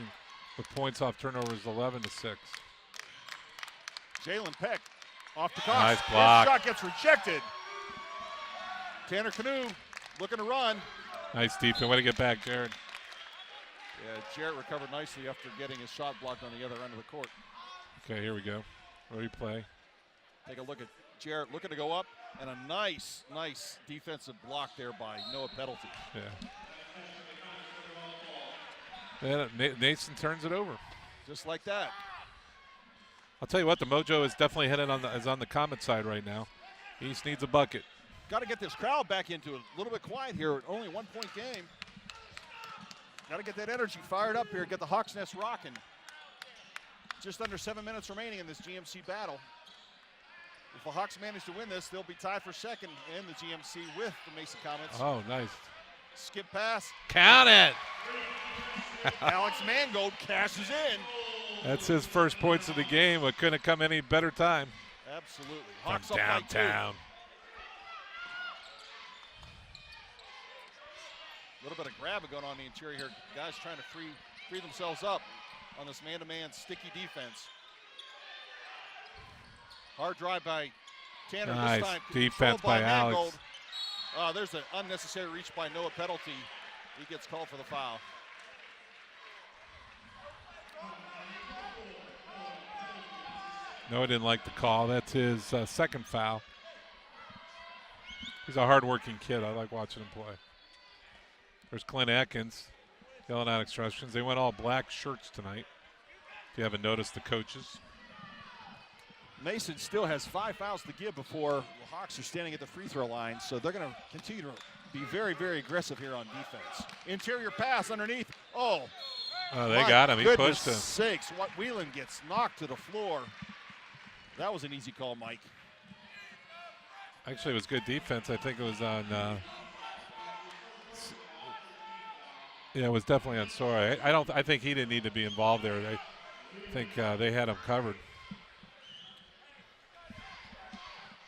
with points off turnovers 11-6. Jalen Peck off the Cox. Nice block. His shot gets rejected. Tanner Canoe looking to run. Nice defense. Way to get back, Jared. Yeah, Jarrett recovered nicely after getting his shot blocked on the other end of the court. Okay, here we go. Replay. Take a look at Jarrett looking to go up, and a nice defensive block there by Noah Pettily. Yeah. Mason turns it over. Just like that. I'll tell you what, the mojo is definitely headed on the Comet side right now. East needs a bucket. Got to get this crowd back into it. A little bit quiet here. Only 1 point game. Got to get that energy fired up here. Get the Hawks Nest rocking. Just under 7 minutes remaining in this GMC battle. If the Hawks manage to win this, they'll be tied for second in the GMC with the Mason Comets. Oh, nice. Skip pass. Count it. Alex Mangold cashes in. That's his first points of the game. It couldn't have come any better time. Absolutely. From Hawks up by 2. downtown. A little bit of grabbing going on in the interior here. Guys trying to free themselves up on this man-to-man sticky defense. Hard drive by Tanner Nice this time. defense by Mangold. Alex. There's an unnecessary reach by Noah penalty. He gets called for the foul. Noah didn't like the call. That's his second foul. He's a hard-working kid. I like watching him play. There's Clint Atkins yelling out instructions. They went all black shirts tonight, if you haven't noticed, the coaches. Mason still has 5 fouls to give before the Hawks are standing at the free throw line, so they're going to continue to be very, very aggressive here on defense. Interior pass underneath. Oh, they got him. He pushed him. Sakes, what Whelan gets knocked to the floor. That was an easy call, Mike. Actually, it was good defense. I think it was on. Yeah, it was definitely on Sora. I think he didn't need to be involved there. I think they had him covered.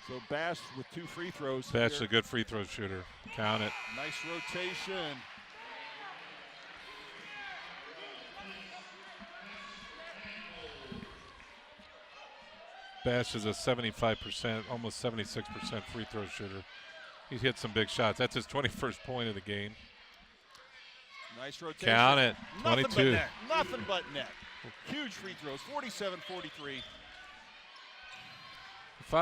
So Bash with 2 free throws. Bash is a good free throw shooter. Count it. Nice rotation. Bash is a 75%, almost 76% free throw shooter. He's hit some big shots. That's his 21st point of the game. Nice rotation. Count it. Nothing 22. but net. Nothing but net. Huge free throws. 47-43. If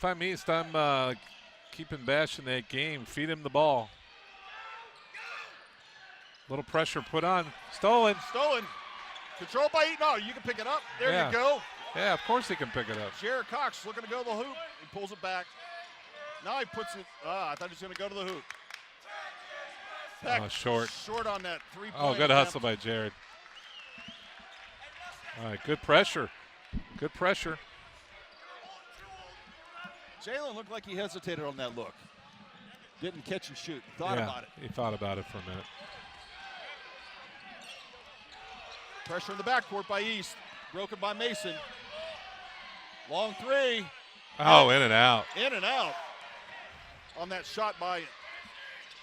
I'm East, I'm keeping Bash in that game. Feed him the ball. Little pressure put on. Stolen. Controlled by Eaton. No, you can pick it up. There Yeah. you go. Yeah, of course he can pick it up. Jared Cox looking to go to the hoop. He pulls it back. Now he puts it. I thought he was going to go to the hoop. Short. Short on that 3-point. Oh, good hustle by Jared. All right, good pressure. Good pressure. Jalen looked like he hesitated on that look. Didn't catch and shoot. Thought about it. He thought about it for a minute. Pressure in the backcourt by East. Broken by Mason. Long 3. Oh, in and out. In and out. On that shot by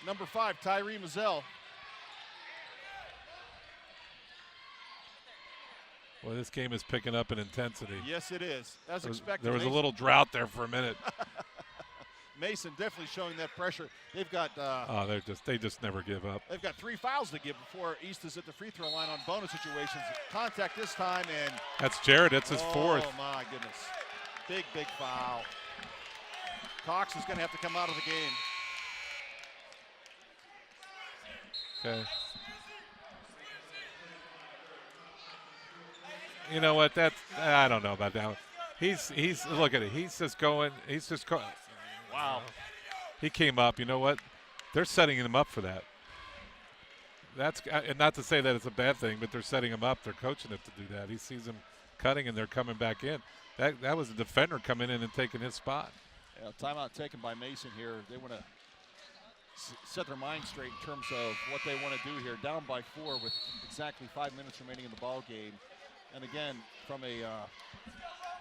number 5, Tyree Mazzell. Well, this game is picking up in intensity. Yes, it is. As expected. There was a Mason, little drought there for a minute. Mason definitely showing that pressure. They've got. They just never give up. They've got 3 fouls to give before East is at the free throw line on bonus situations. Contact this time, and That's Jared. That's his 4th. Oh my goodness! Big foul. Cox is going to have to come out of the game. Okay. You know what? I don't know about that one. He's look at it. He's just going. Wow. He came up. You know what? They're setting him up for that. That's and not to say that it's a bad thing, but they're setting him up. They're coaching him to do that. He sees him cutting, and they're coming back in. That was a defender coming in and taking his spot. Yeah, timeout taken by Mason here. They want to set their mind straight in terms of what they want to do here. Down by 4 with exactly 5 minutes remaining in the ball game. And again, from a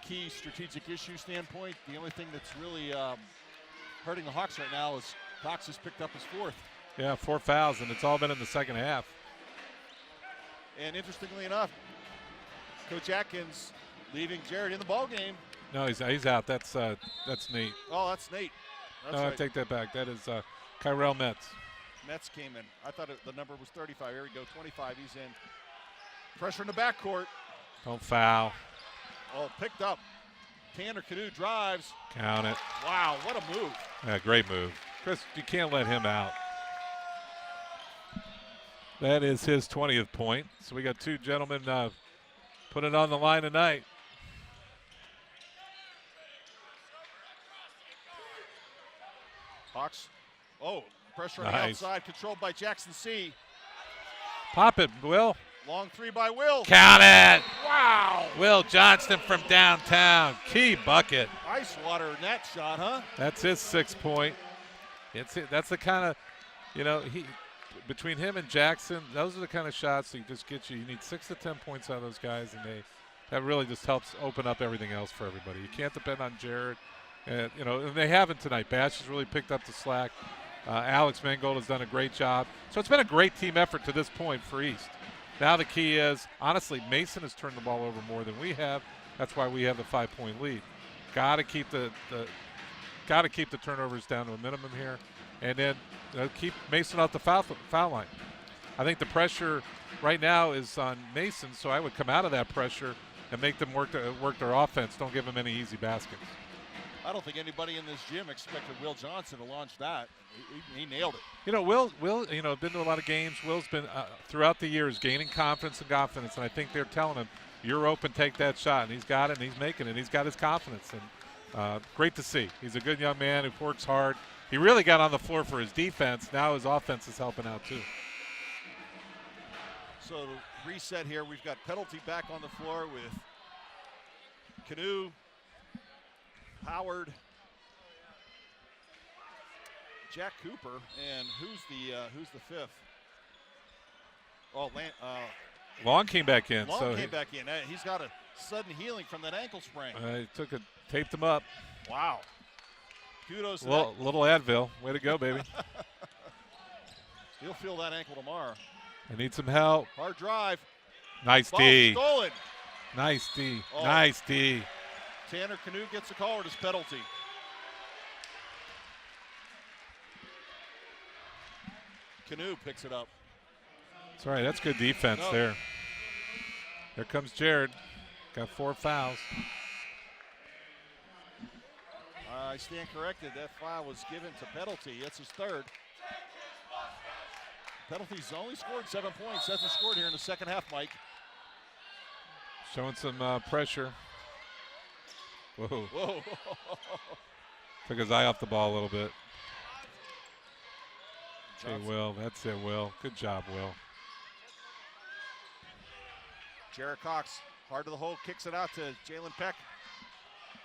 key strategic issue standpoint, the only thing that's really hurting the Hawks right now is Cox has picked up his 4th. Yeah, 4 fouls, and it's all been in the second half. And interestingly enough, Coach Atkins leaving Jared in the ball game. No, he's out. That's Nate. Oh, that's Nate. That's No, right. I take that back. That is Kyrell Metz. Metz came in. I thought the number was 35. Here we go, 25. He's in. Pressure in the backcourt. Don't foul. Oh, picked up. Tanner Canoe drives. Count it. Wow, what a move. Yeah, great move. Chris, you can't let him out. That is his 20th point. So we got 2 gentlemen put it on the line tonight. Hawks. Oh, pressure on the Nice. outside, controlled by Jackson C. Pop it, Will. Long 3 by Will. Count it. Wow. Will Johnston from downtown. Key bucket. Ice water in that shot, huh? That's his 6th point. That's the kind of, between him and Jackson, those are the kind of shots that just get you. You need 6 to 10 points out of those guys, and that really just helps open up everything else for everybody. You can't depend on Jared. And, and they haven't tonight. Bash has really picked up the slack. Alex Mangold has done a great job. So it's been a great team effort to this point for East. Now the key is, honestly, Mason has turned the ball over more than we have. That's why we have the 5-point lead. Got to keep the turnovers down to a minimum here, and then keep Mason off the foul line. I think the pressure right now is on Mason, so I would come out of that pressure and make them work their offense. Don't give them any easy baskets. I don't think anybody in this gym expected Will Johnson to launch that. He nailed it. Will, been to a lot of games. Will's been throughout the years gaining confidence, and I think they're telling him, "You're open, take that shot," and he's got it, and he's making it. He's got his confidence, and great to see. He's a good young man who works hard. He really got on the floor for his defense. Now his offense is helping out too. So reset here. We've got Penalty back on the floor with Canoe, Howard, Jack Cooper, and who's the fifth? Oh, Long came back in. Long came back in. He's got a sudden healing from that ankle sprain. He taped him up. Wow. Kudos to little Advil. Way to go, baby. He'll feel that ankle tomorrow. I need some help. Hard drive. Nice Ball D. stolen. Nice D. Oh. Nice D. Tanner Canoe gets a call, or does penalty? Canoe picks it up. That's right. That's good defense there. There comes Jared. Got 4 fouls. I stand corrected. That foul was given to Penalty. That's his third. Penalty's only scored 7 points. Hasn't scored here in the second half, Mike. Showing some pressure. Whoa. Whoa. Took his eye off the ball a little bit. Okay, Will. That's it, Will. Good job, Will. Jared Cox, hard to the hole, kicks it out to Jalen Peck.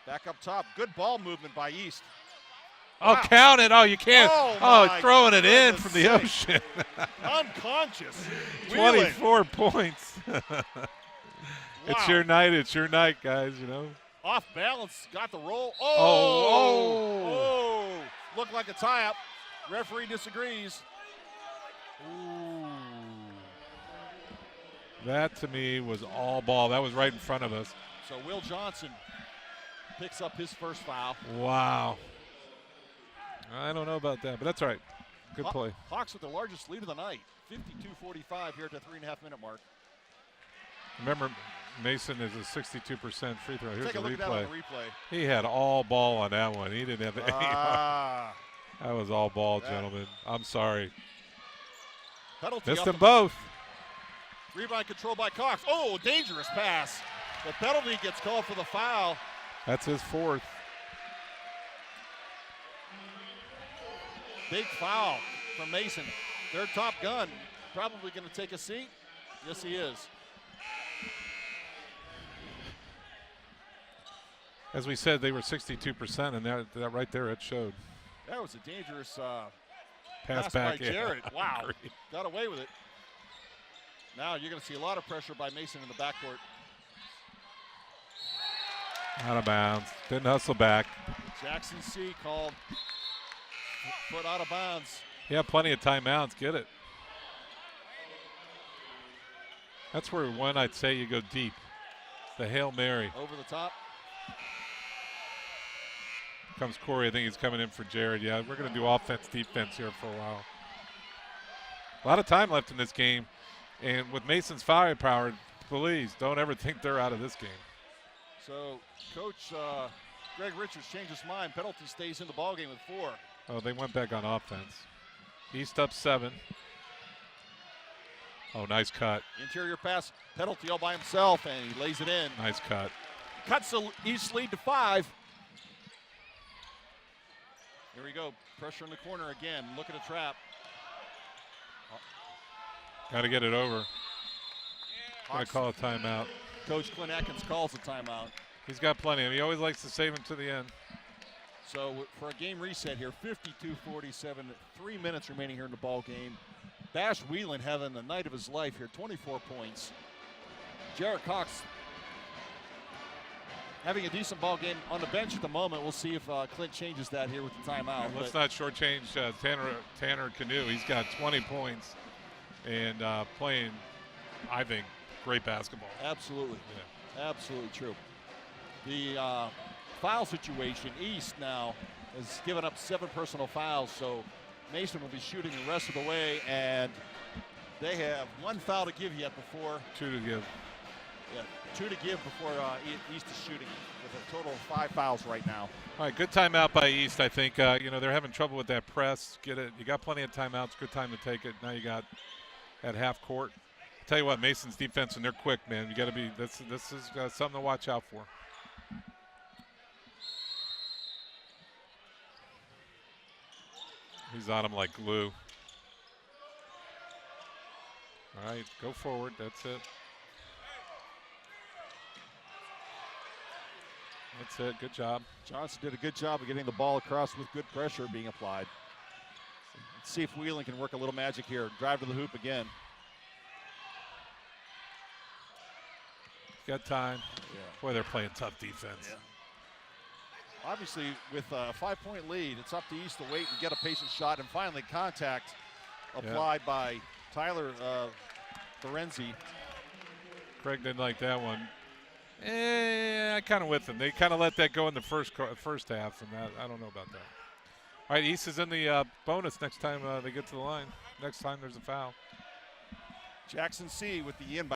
Back up top. Good ball movement by East. Oh, wow. Count it. Oh, you can't. Throwing it in from the ocean. Unconscious. 24 points. Wow. It's your night. It's your night, guys, Off balance. Got the roll. Oh. Looked like a tie-up. Referee disagrees. Ooh. That, to me, was all ball. That was right in front of us. So Will Johnson picks up his first foul. Wow. I don't know about that, but that's all right. Good play. Hawks with the largest lead of the night. 52-45 here at the 3.5-minute mark. Remember, Mason is a 62% free throw. Here's Take a the look at that on the replay. He had all ball on that one. He didn't have any. That was all ball, gentlemen. I'm sorry. Penalty. Missed them both. Rebound control by Cox. Oh, dangerous pass. The penalty gets called for the foul. That's his fourth. Big foul from Mason. Their top gun. Probably going to take a seat. Yes, he is. As we said, they were 62%, and that right there, it showed. That was a dangerous pass back by Jared. Yeah. Wow. Got away with it. Now you're going to see a lot of pressure by Mason in the backcourt. Out of bounds. Didn't hustle back. Jackson C called foot out of bounds. Yeah, plenty of timeouts. Get it. That's where one I'd say you go deep. The Hail Mary. Over the top. Comes Corey. I think he's coming in for Jared. Yeah, we're going to do offense, defense here for a while. A lot of time left in this game. And with Mason's firepower, please don't ever think they're out of this game. So Coach Greg Richards changed his mind. Penalty stays in the ballgame with 4. Oh, they went back on offense. East up 7. Oh, nice cut. Interior pass. Penalty all by himself, and he lays it in. Nice cut. Cuts the East lead to 5. Here we go. Pressure in the corner again. Look at a trap. Got to get it over. Got to call a timeout. Coach Clint Atkins calls a timeout. He's got plenty. He always likes to save him to the end. So for a game reset here, 52-47, 3 minutes remaining here in the ball game. Bash Whelan having the night of his life here, 24 points. Jared Cox having a decent ball game on the bench at the moment. We'll see if Clint changes that here with the timeout. And let's not shortchange Tanner Canoe. He's got 20 points and playing, I think, great basketball. Absolutely. Yeah. Absolutely true. The foul situation, East now has given up 7 personal fouls, so Mason will be shooting the rest of the way, and they have 1 foul to give yet before. 2 to give. Yeah, 2 to give before East is shooting with a total of 5 fouls right now. All right, good timeout by East. I think they're having trouble with that press. Get it. You got plenty of timeouts. Good time to take it. Now you got at half court. Tell you what, Mason's defense, and they're quick, man. You got to be. This is something to watch out for. He's on him like glue. All right, go forward. That's it. That's it. Good job. Johnson did a good job of getting the ball across with good pressure being applied. Let's see if Whelan can work a little magic here. Drive to the hoop again. Got time. Yeah. Boy, they're playing tough defense. Yeah. Obviously, with a 5-point lead, it's up to East to wait and get a patient shot, and finally contact applied by Tyler Ferenzi. Craig didn't like that one. I kind of with them. They kind of let that go in the first half, and I don't know about that. All right, East is in the bonus next time they get to the line. Next time there's a foul. Jackson C with the inbound.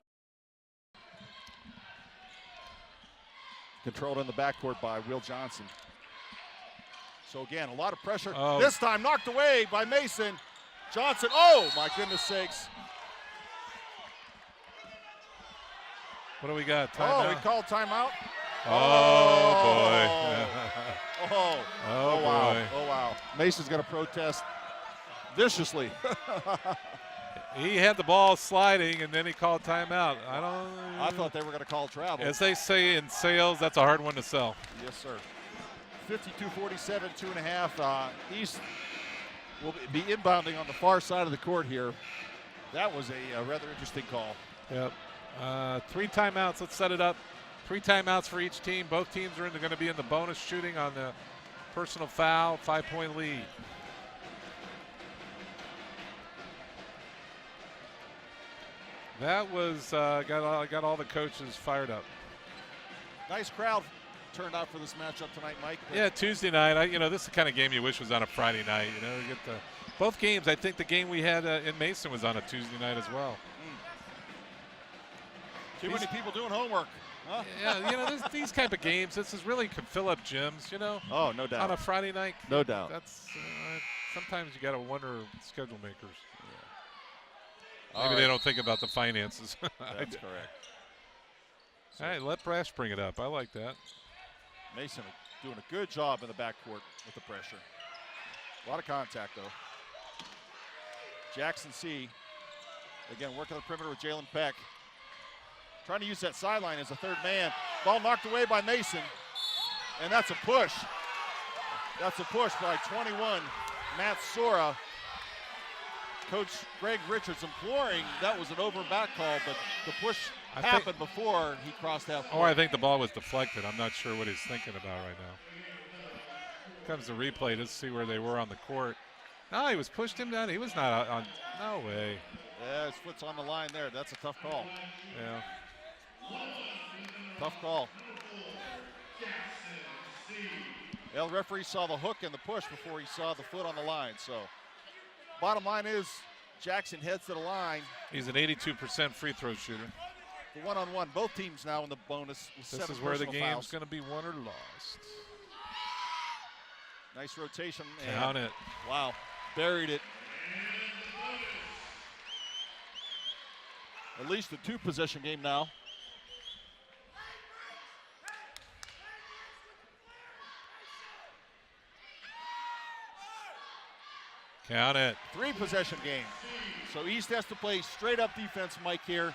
Controlled in the backcourt by Will Johnson. So again, a lot of pressure. Oh. This time knocked away by Mason. Johnson, oh my goodness sakes. What do we got? Oh, he called timeout. Oh, boy. Oh, wow. Boy. Oh, wow. Mason's going to protest viciously. He had the ball sliding, and then he called timeout. I thought they were going to call travel. As they say in sales, that's a hard one to sell. Yes, sir. 52-47, 2.5. East will be inbounding on the far side of the court here. That was a rather interesting call. Yep. 3 timeouts. Let's set it up. 3 timeouts for each team. Both teams are going to be in the bonus shooting on the personal foul. 5-point lead. That was got all the coaches fired up. Nice crowd turned out for this matchup tonight, Mike. Yeah, Tuesday night. This is the kind of game you wish was on a Friday night. You get both games. I think the game we had in Mason was on a Tuesday night as well. Too many people doing homework. Huh? Yeah, these type of games. This is really could fill up gyms. Oh, no doubt. On a Friday night. No doubt. That's sometimes you got to wonder schedule makers. Yeah. Maybe they don't think about the finances. That's correct. All right, let Brash bring it up. I like that. Mason doing a good job in the backcourt with the pressure. A lot of contact, though. Jackson C, again, working the perimeter with Jalen Peck. Trying to use that sideline as a third man. Ball knocked away by Mason, and that's a push. That's a push by 21, Matt Sora. Coach Greg Richards imploring that was an over and back call, but the push happened before he crossed that court. Oh, I think the ball was deflected. I'm not sure what he's thinking about right now. Comes the replay to see where they were on the court. No, he was pushed him down. He was not on. No way. Yeah, his foot's on the line there. That's a tough call. Yeah. Tough call. Well, the referee saw the hook and the push before he saw the foot on the line. So, bottom line is Jackson heads to the line. He's an 82% free throw shooter. The one-on-one, both teams now in the bonus. With this 7 is where the personal game's fouls. going to be won or lost. Nice rotation. Count it. Wow, buried it. At least a 2-possession game now. Count it. 3-possession game. So East has to play straight up defense, Mike, here,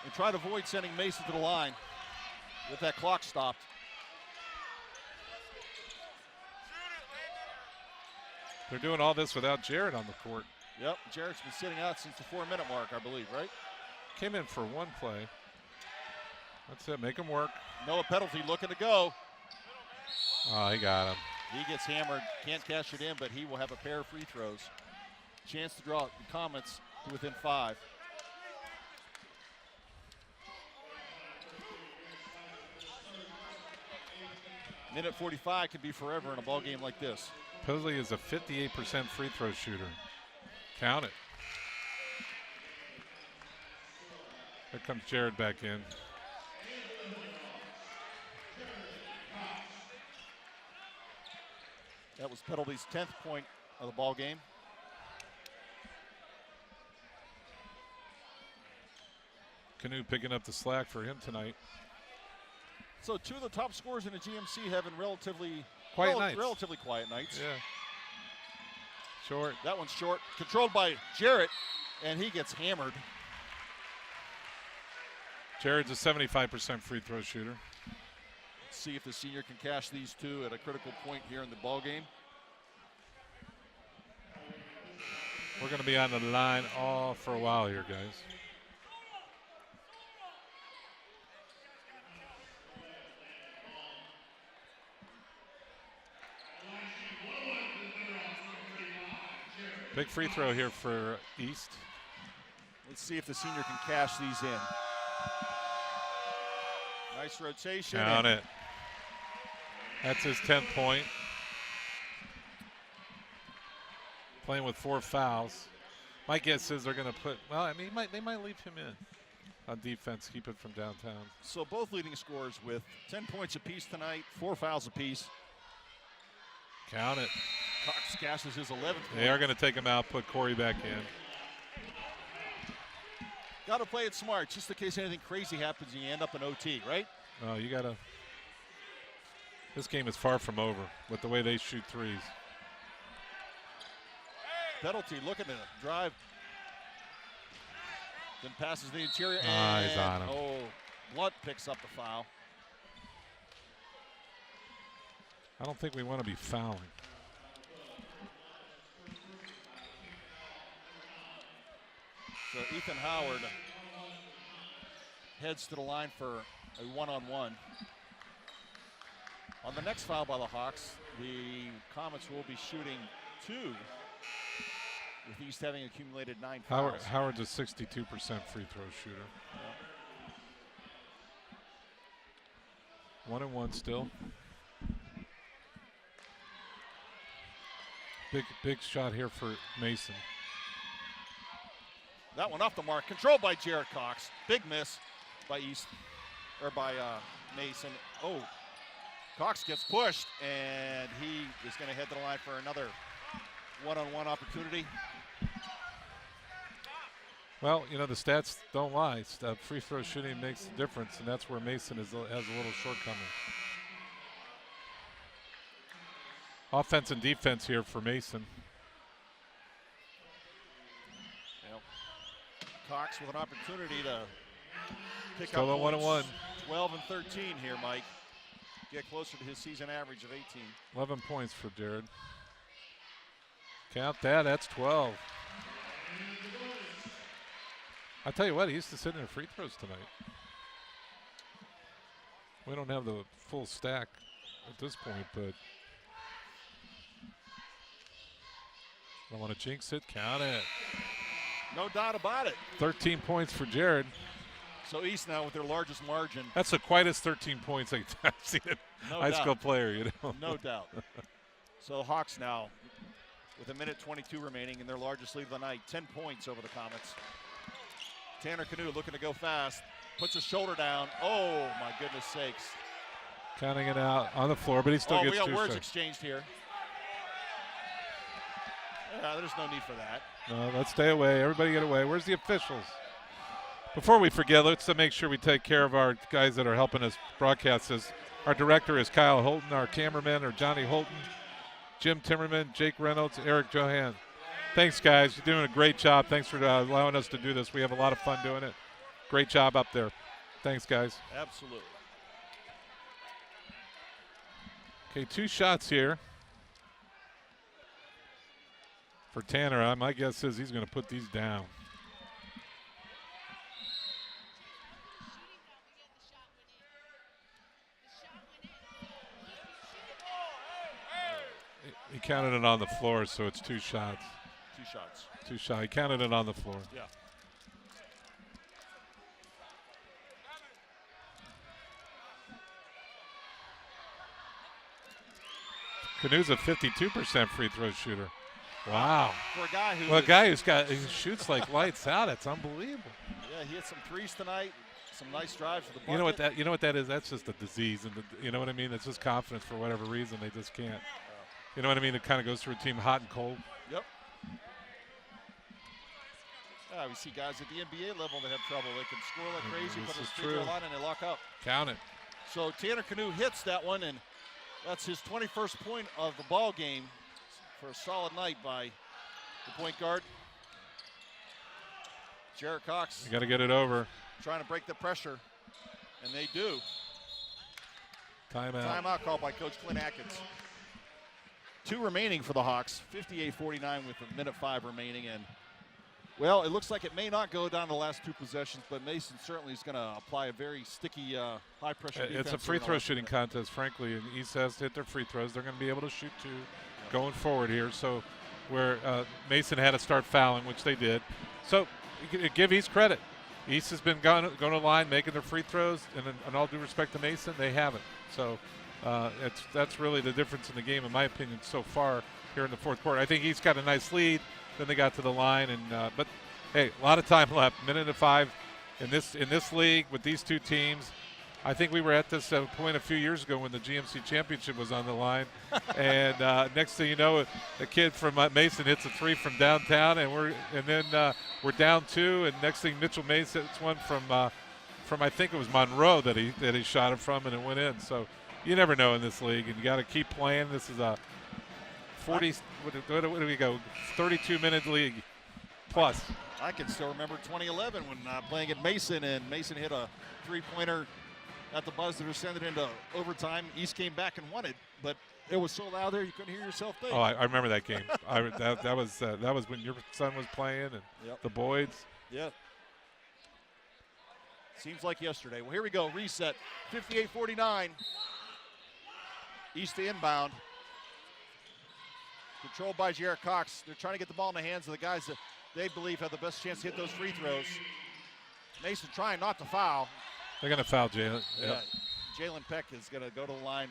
and try to avoid sending Mason to the line with that clock stopped. They're doing all this without Jared on the court. Yep, Jarrett's been sitting out since the 4-minute mark, I believe, right? Came in for one play. That's it, make him work. No penalty, looking to go. Oh, he got him. He gets hammered, can't cash it in, but he will have a pair of free throws. Chance to draw the Comets to within 5. Minute 45 could be forever in a ball game like this. Posley is a 58% free throw shooter. Count it. Here comes Jared back in. That was Petaldy's 10th point of the ball game. Canoe picking up the slack for him tonight. So 2 of the top scorers in the GMC having relatively quiet nights. Relatively quiet nights. Yeah. Short. That one's short. Controlled by Jarrett, and he gets hammered. Jared's a 75% free throw shooter. Let's see if the senior can cash these 2 at a critical point here in the ball game. We're going to be on the line all for a while here, guys. Big free throw here for East. Let's see if the senior can cash these in. Nice rotation. Count it. That's his 10th point. Playing with 4 fouls. My guess is they're going to put, well, I mean, they might leave him in on defense, keep it from downtown. So both leading scorers with 10 points apiece tonight, 4 fouls apiece. Count it. Cox cashes his 11th. They are going to take him out, put Corey back in. Got to play it smart, just in case anything crazy happens and you end up in OT, right? Oh, you got to. This game is far from over with the way they shoot threes. Penalty looking to drive. Then passes the interior. He's on him. Oh, Blunt picks up the foul. I don't think we want to be fouling. So Ethan Howard heads to the line for a one-on-one. On the next foul by the Hawks, the Comets will be shooting 2, with East having accumulated 9 fouls. Howard's a 62% free throw shooter. Yeah. 1-1 still. Big shot here for Mason. That one off the mark, controlled by Jared Cox. Big miss by East, or by Mason. Oh, Cox gets pushed, and he is going to head to the line for another one-on-one opportunity. Well, you know, the stats don't lie. Free throw shooting makes a difference, and that's where Mason has a little shortcoming. Offense and defense here for Mason. Cox with an opportunity to pick Still up a 1-1. 12 and 13 here, Mike. Get closer to his season average of 18. 11 points for Jared. Count that, that's 12. I tell you what, he used to sit in free throws tonight. We don't have the full stack at this point, but I don't want to jinx it. Count it. No doubt about it. 13 points for Jared. So East now with their largest margin. That's the quietest 13 points I've seen in a high school player, you know. No doubt. So the Hawks now with 1:22 remaining in their largest lead of the night. 10 points over the Comets. Tanner Canoe looking to go fast. Puts his shoulder down. Oh, my goodness sakes. Counting it out on the floor, but he still gets 2 we got words shots. exchanged here. Yeah, there's no need for that. No, let's stay away. Everybody get away. Where's the officials? Before we forget, let's make sure we take care of our guys that are helping us broadcast this. Our director is Kyle Holton. Our cameramen are Johnny Holton, Jim Timmerman, Jake Reynolds, Eric Johan. Thanks, guys. You're doing a great job. Thanks for allowing us to do this. We have a lot of fun doing it. Great job up there. Thanks, guys. Absolutely. Okay, 2 shots here. For Tanner, my guess is he's going to put these down. He counted it on the floor, so it's 2 shots. 2 shots. 2 shots. He counted it on the floor. Yeah. Canu's a 52% free throw shooter. Wow. For a guy who who shoots like lights out, it's unbelievable. Yeah, he hit some threes tonight. Some nice drives for the bucket. You know what that is? That's just a disease, and you know what I mean. It's just confidence for whatever reason they just can't. You know what I mean? It kind of goes through a team hot and cold. Yep. We see guys at the NBA level that have trouble. They can score like crazy, but it's free throw line and they lock up. Count it. So Tanner Canu hits that one, and that's his 21st point of the ball game for a solid night by the point guard. Jared Cox. You got to get it over. Trying to break the pressure, and they do. Timeout. Timeout called by Coach Clint Atkins. 2 remaining for the Hawks, 58-49 with 1:05 remaining, and well, it looks like it may not go down to the last 2 possessions, but Mason certainly is going to apply a very sticky, high-pressure defense. It's a free throw shooting contest, frankly, and East has to hit their free throws. They're going to be able to shoot 2 going forward here. So where Mason had to start fouling, which they did. So give East credit. East has been going to the line, making their free throws, and in all due respect to Mason, they haven't. So that's really the difference in the game, in my opinion, so far here in the 4th quarter. I think East got a nice lead. Then they got to the line, and but hey, a lot of time left. 1:05 in this league with these 2 teams. I think we were at this point a few years ago when the GMC championship was on the line, and next thing you know, a kid from Mason hits a 3 from downtown, and we're down 2, and next thing Mitchell Mason hits one from I think it was Monroe that he shot it from, and it went in. So you never know in this league, and you got to keep playing. This is a 40. What do we go? 32-minute league plus. I can still remember 2011 when playing at Mason, and Mason hit a 3-pointer at the buzzer to send it into overtime. East came back and won it, but it was so loud there you couldn't hear yourself think. Oh, I remember that game. That was when your son was playing, and the Boyds. Yeah. Seems like yesterday. Well, here we go. Reset. 58-49. East to inbound. Controlled by Jared Cox. They're trying to get the ball in the hands of the guys that they believe have the best chance to hit those free throws. Mason trying not to foul. They're going to foul Jalen. Yeah. Jalen Peck is going to go to the line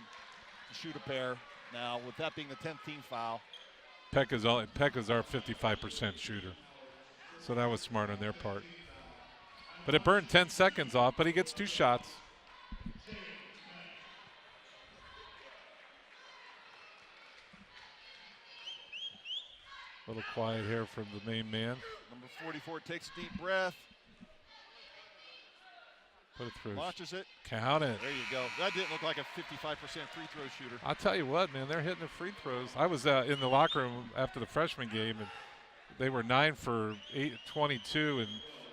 to shoot a pair. Now, with that being the 10th team foul. Peck is our 55% shooter. So that was smart on their part. But it burned 10 seconds off, but he gets 2 shots. A little quiet here from the main man. Number 44 takes a deep breath. Put it through. Launches it. Count it. There you go. That didn't look like a 55% free throw shooter. I'll tell you what, man, they're hitting the free throws. I was in the locker room after the freshman game, and they were 9 for 22, and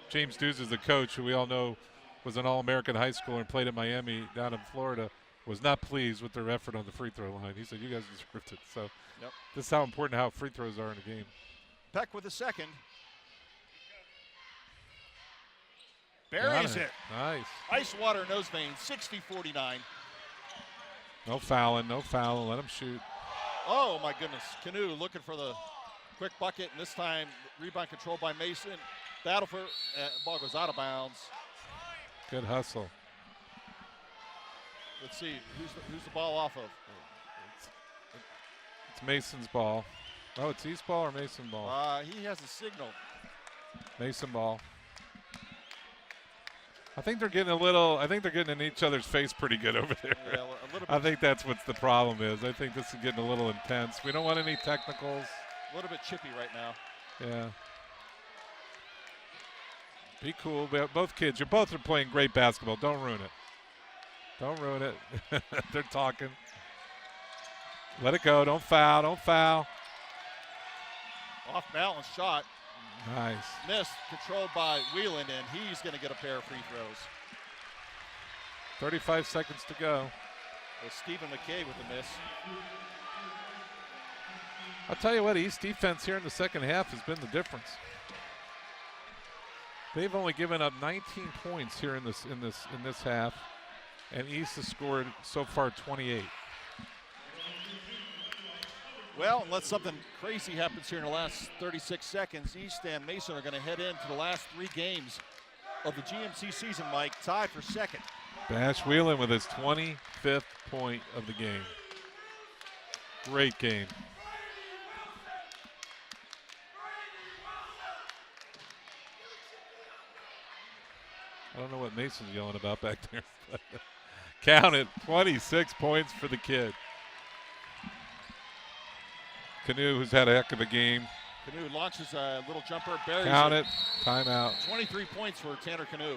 James Dews is the coach, who we all know was an All-American high schooler and played at Miami down in Florida, was not pleased with their effort on the free throw line. He said, you guys deserved it. So this is how important how free throws are in a game. Peck with a second. Buries it. Nice. Ice water nose vein, 60-49. No fouling, let him shoot. Oh, my goodness. Canu looking for the quick bucket, and this time rebound controlled by Mason. Battle for ball goes out of bounds. Good hustle. Let's see, who's the ball off of? It's Mason's ball. Oh, it's East ball or Mason ball? He has a signal. Mason ball. I think they're getting in each other's face pretty good over there. Yeah, a little bit. I think that's what the problem is. I think this is getting a little intense. We don't want any technicals. A little bit chippy right now. Yeah. Be cool. Both kids, you both are playing great basketball. Don't ruin it. Don't ruin it. They're talking. Let it go. Don't foul. Don't foul. Off balance shot. Nice. Missed, controlled by Wheeland, and he's going to get a pair of free throws. 35 seconds to go. With Stephen McKay with the miss. I'll tell you what, East defense here in the second half has been the difference. They've only given up 19 points here in this half, and East has scored so far 28. Well, unless something crazy happens here in the last 36 seconds, East and Mason are going to head into the last 3 games of the GMC season, Mike, tied for second. Bash Whelan with his 25th point of the game. Great game. I don't know what Mason's yelling about back there. Count it, 26 points for the kid. Canoe, who's had a heck of a game. Canoe launches a little jumper, buries Count it, timeout. 23 points for Tanner Canoe.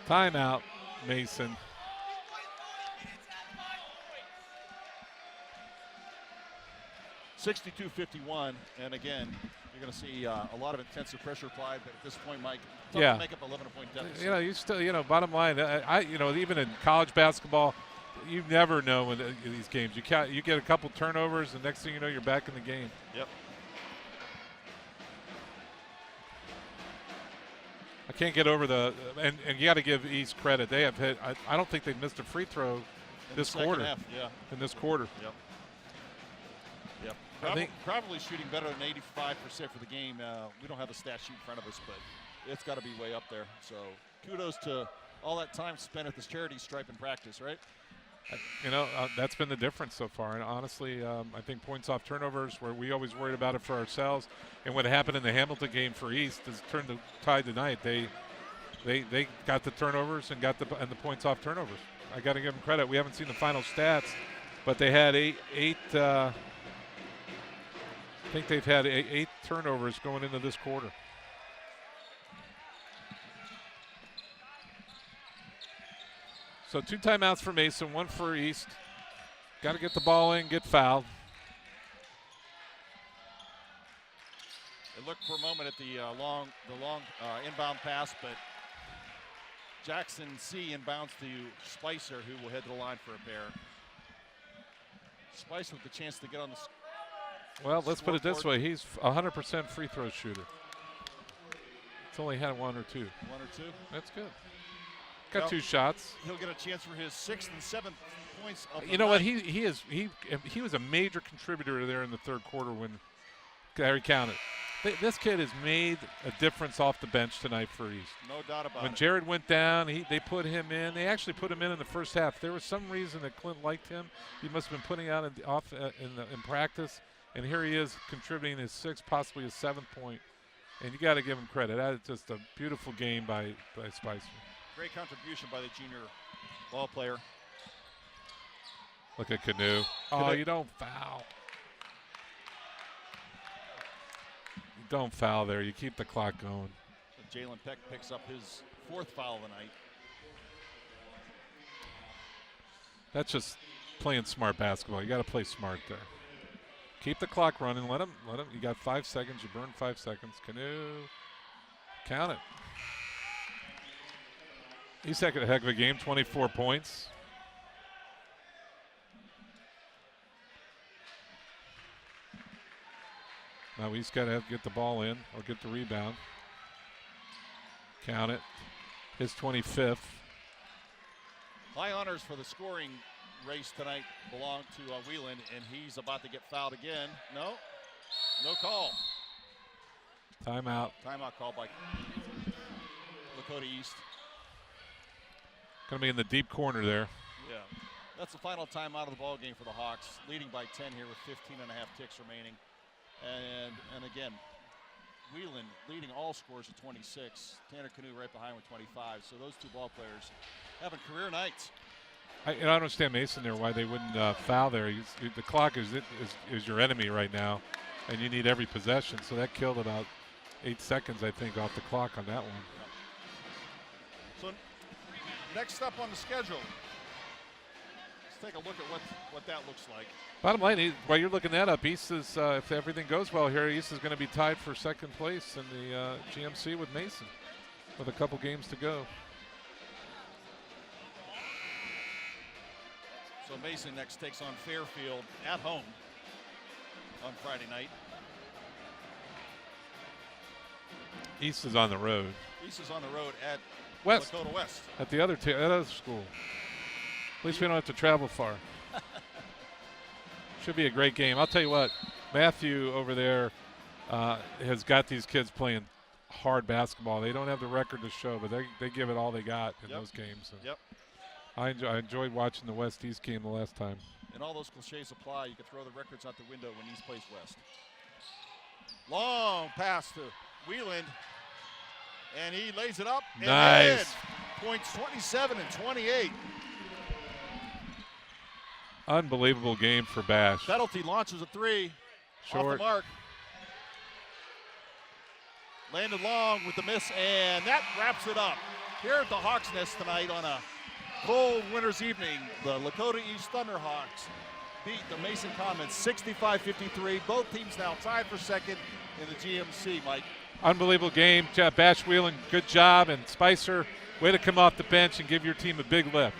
Timeout, Mason. (62-51), and again, you're going to see a lot of intensive pressure applied, but at this point, Mike, yeah, make up 11-point deficit. You know, you still, bottom line, even in college basketball, you never know when these games. You get a couple turnovers, and next thing you know, you're back in the game. Yep. I can't get over and you got to give East credit. They have hit. I don't think they've missed a free throw this quarter. Half, yeah. In this quarter. Yep. Yep. Probably shooting better than 85% for the game. We don't have the stat sheet in front of us, but it's got to be way up there. So kudos to all that time spent at this charity stripe in practice, right? That's been the difference so far. And honestly, I think points off turnovers, where we always worried about it for ourselves, and what happened in the Hamilton game for East has turned the tide tonight. They got the turnovers and the points off turnovers. I got to give them credit. We haven't seen the final stats, but they had eight. I think they've had eight turnovers going into this quarter. So 2 timeouts for Mason, 1 for East. Got to get the ball in, get fouled. They looked for a moment at the long inbound pass, but Jackson C inbounds to Spicer, who will head to the line for a pair. Spicer with the chance to get on the Well, let's put it this way. He's 100% free throw shooter. It's only had 1 or 2. 1 or 2? That's good. Got 2 shots. He'll get a chance for his 6th and 7th points. You know what? He was a major contributor there in the third quarter when Gary counted. This kid has made a difference off the bench tonight for East. No doubt about it. When Jared went down, they put him in. They actually put him in the first half. There was some reason that Clint liked him. He must have been putting out in practice, and here he is contributing his 6th, possibly his 7th point. And you got to give him credit. That is just a beautiful game by Spicer. Great contribution by the junior ball player. Look at Canoe. Oh, you don't foul. You don't foul there. You keep the clock going. So Jalen Peck picks up his 4th foul of the night. That's just playing smart basketball. You got to play smart there. Keep the clock running. Let him. You got 5 seconds. You burn 5 seconds. Canoe. Count it. He's had a heck of a game, 24 points. Now he's got to get the ball in or get the rebound. Count it. His 25th. High honors for the scoring race tonight belong to Whelan, and he's about to get fouled again. No call. Timeout. Timeout called by Lakota East. Going to be in the deep corner there. Yeah. That's the final timeout of the ball game for the Hawks, leading by 10 here with 15 and a half ticks remaining. And again, Whelan leading all scores at 26. Tanner Canoe right behind with 25. So those 2 ball players having career nights. I don't understand Mason there, why they wouldn't foul there. The clock is your enemy right now, and you need every possession. So that killed about 8 seconds, I think, off the clock on that one. So next up on the schedule, let's take a look at what that looks like. Bottom line, while you're looking that up, East is, if everything goes well here, East is going to be tied for 2nd place in the GMC with Mason with a couple games to go. So Mason next takes on Fairfield at home. on Friday night. East is on the road. East is on the road at West. Lakota West. At the other school. At least we don't have to travel far. Should be a great game. I'll tell you what, Matthew over there has got these kids playing hard basketball. They don't have the record to show, but they give it all they got in those games. Yep. I enjoyed watching the West-East game the last time. And all those cliches apply. You can throw the records out the window when East plays West. Long pass to Wieland, and he lays it up. Nice. And points 27 and 28. Unbelievable game for Bash. Penalty launches a three. Short. Off the mark. Landed long with the miss, and that wraps it up. Here at the Hawks Nest tonight on a cold winter's evening, the Lakota East Thunderhawks beat the Mason Comets 65-53. Both teams now tied for second in the GMC, Mike. Unbelievable game. Bash Whelan, good job. And Spicer, way to come off the bench and give your team a big lift.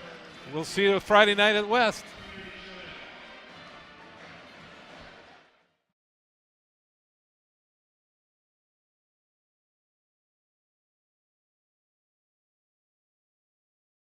We'll see you Friday night at West.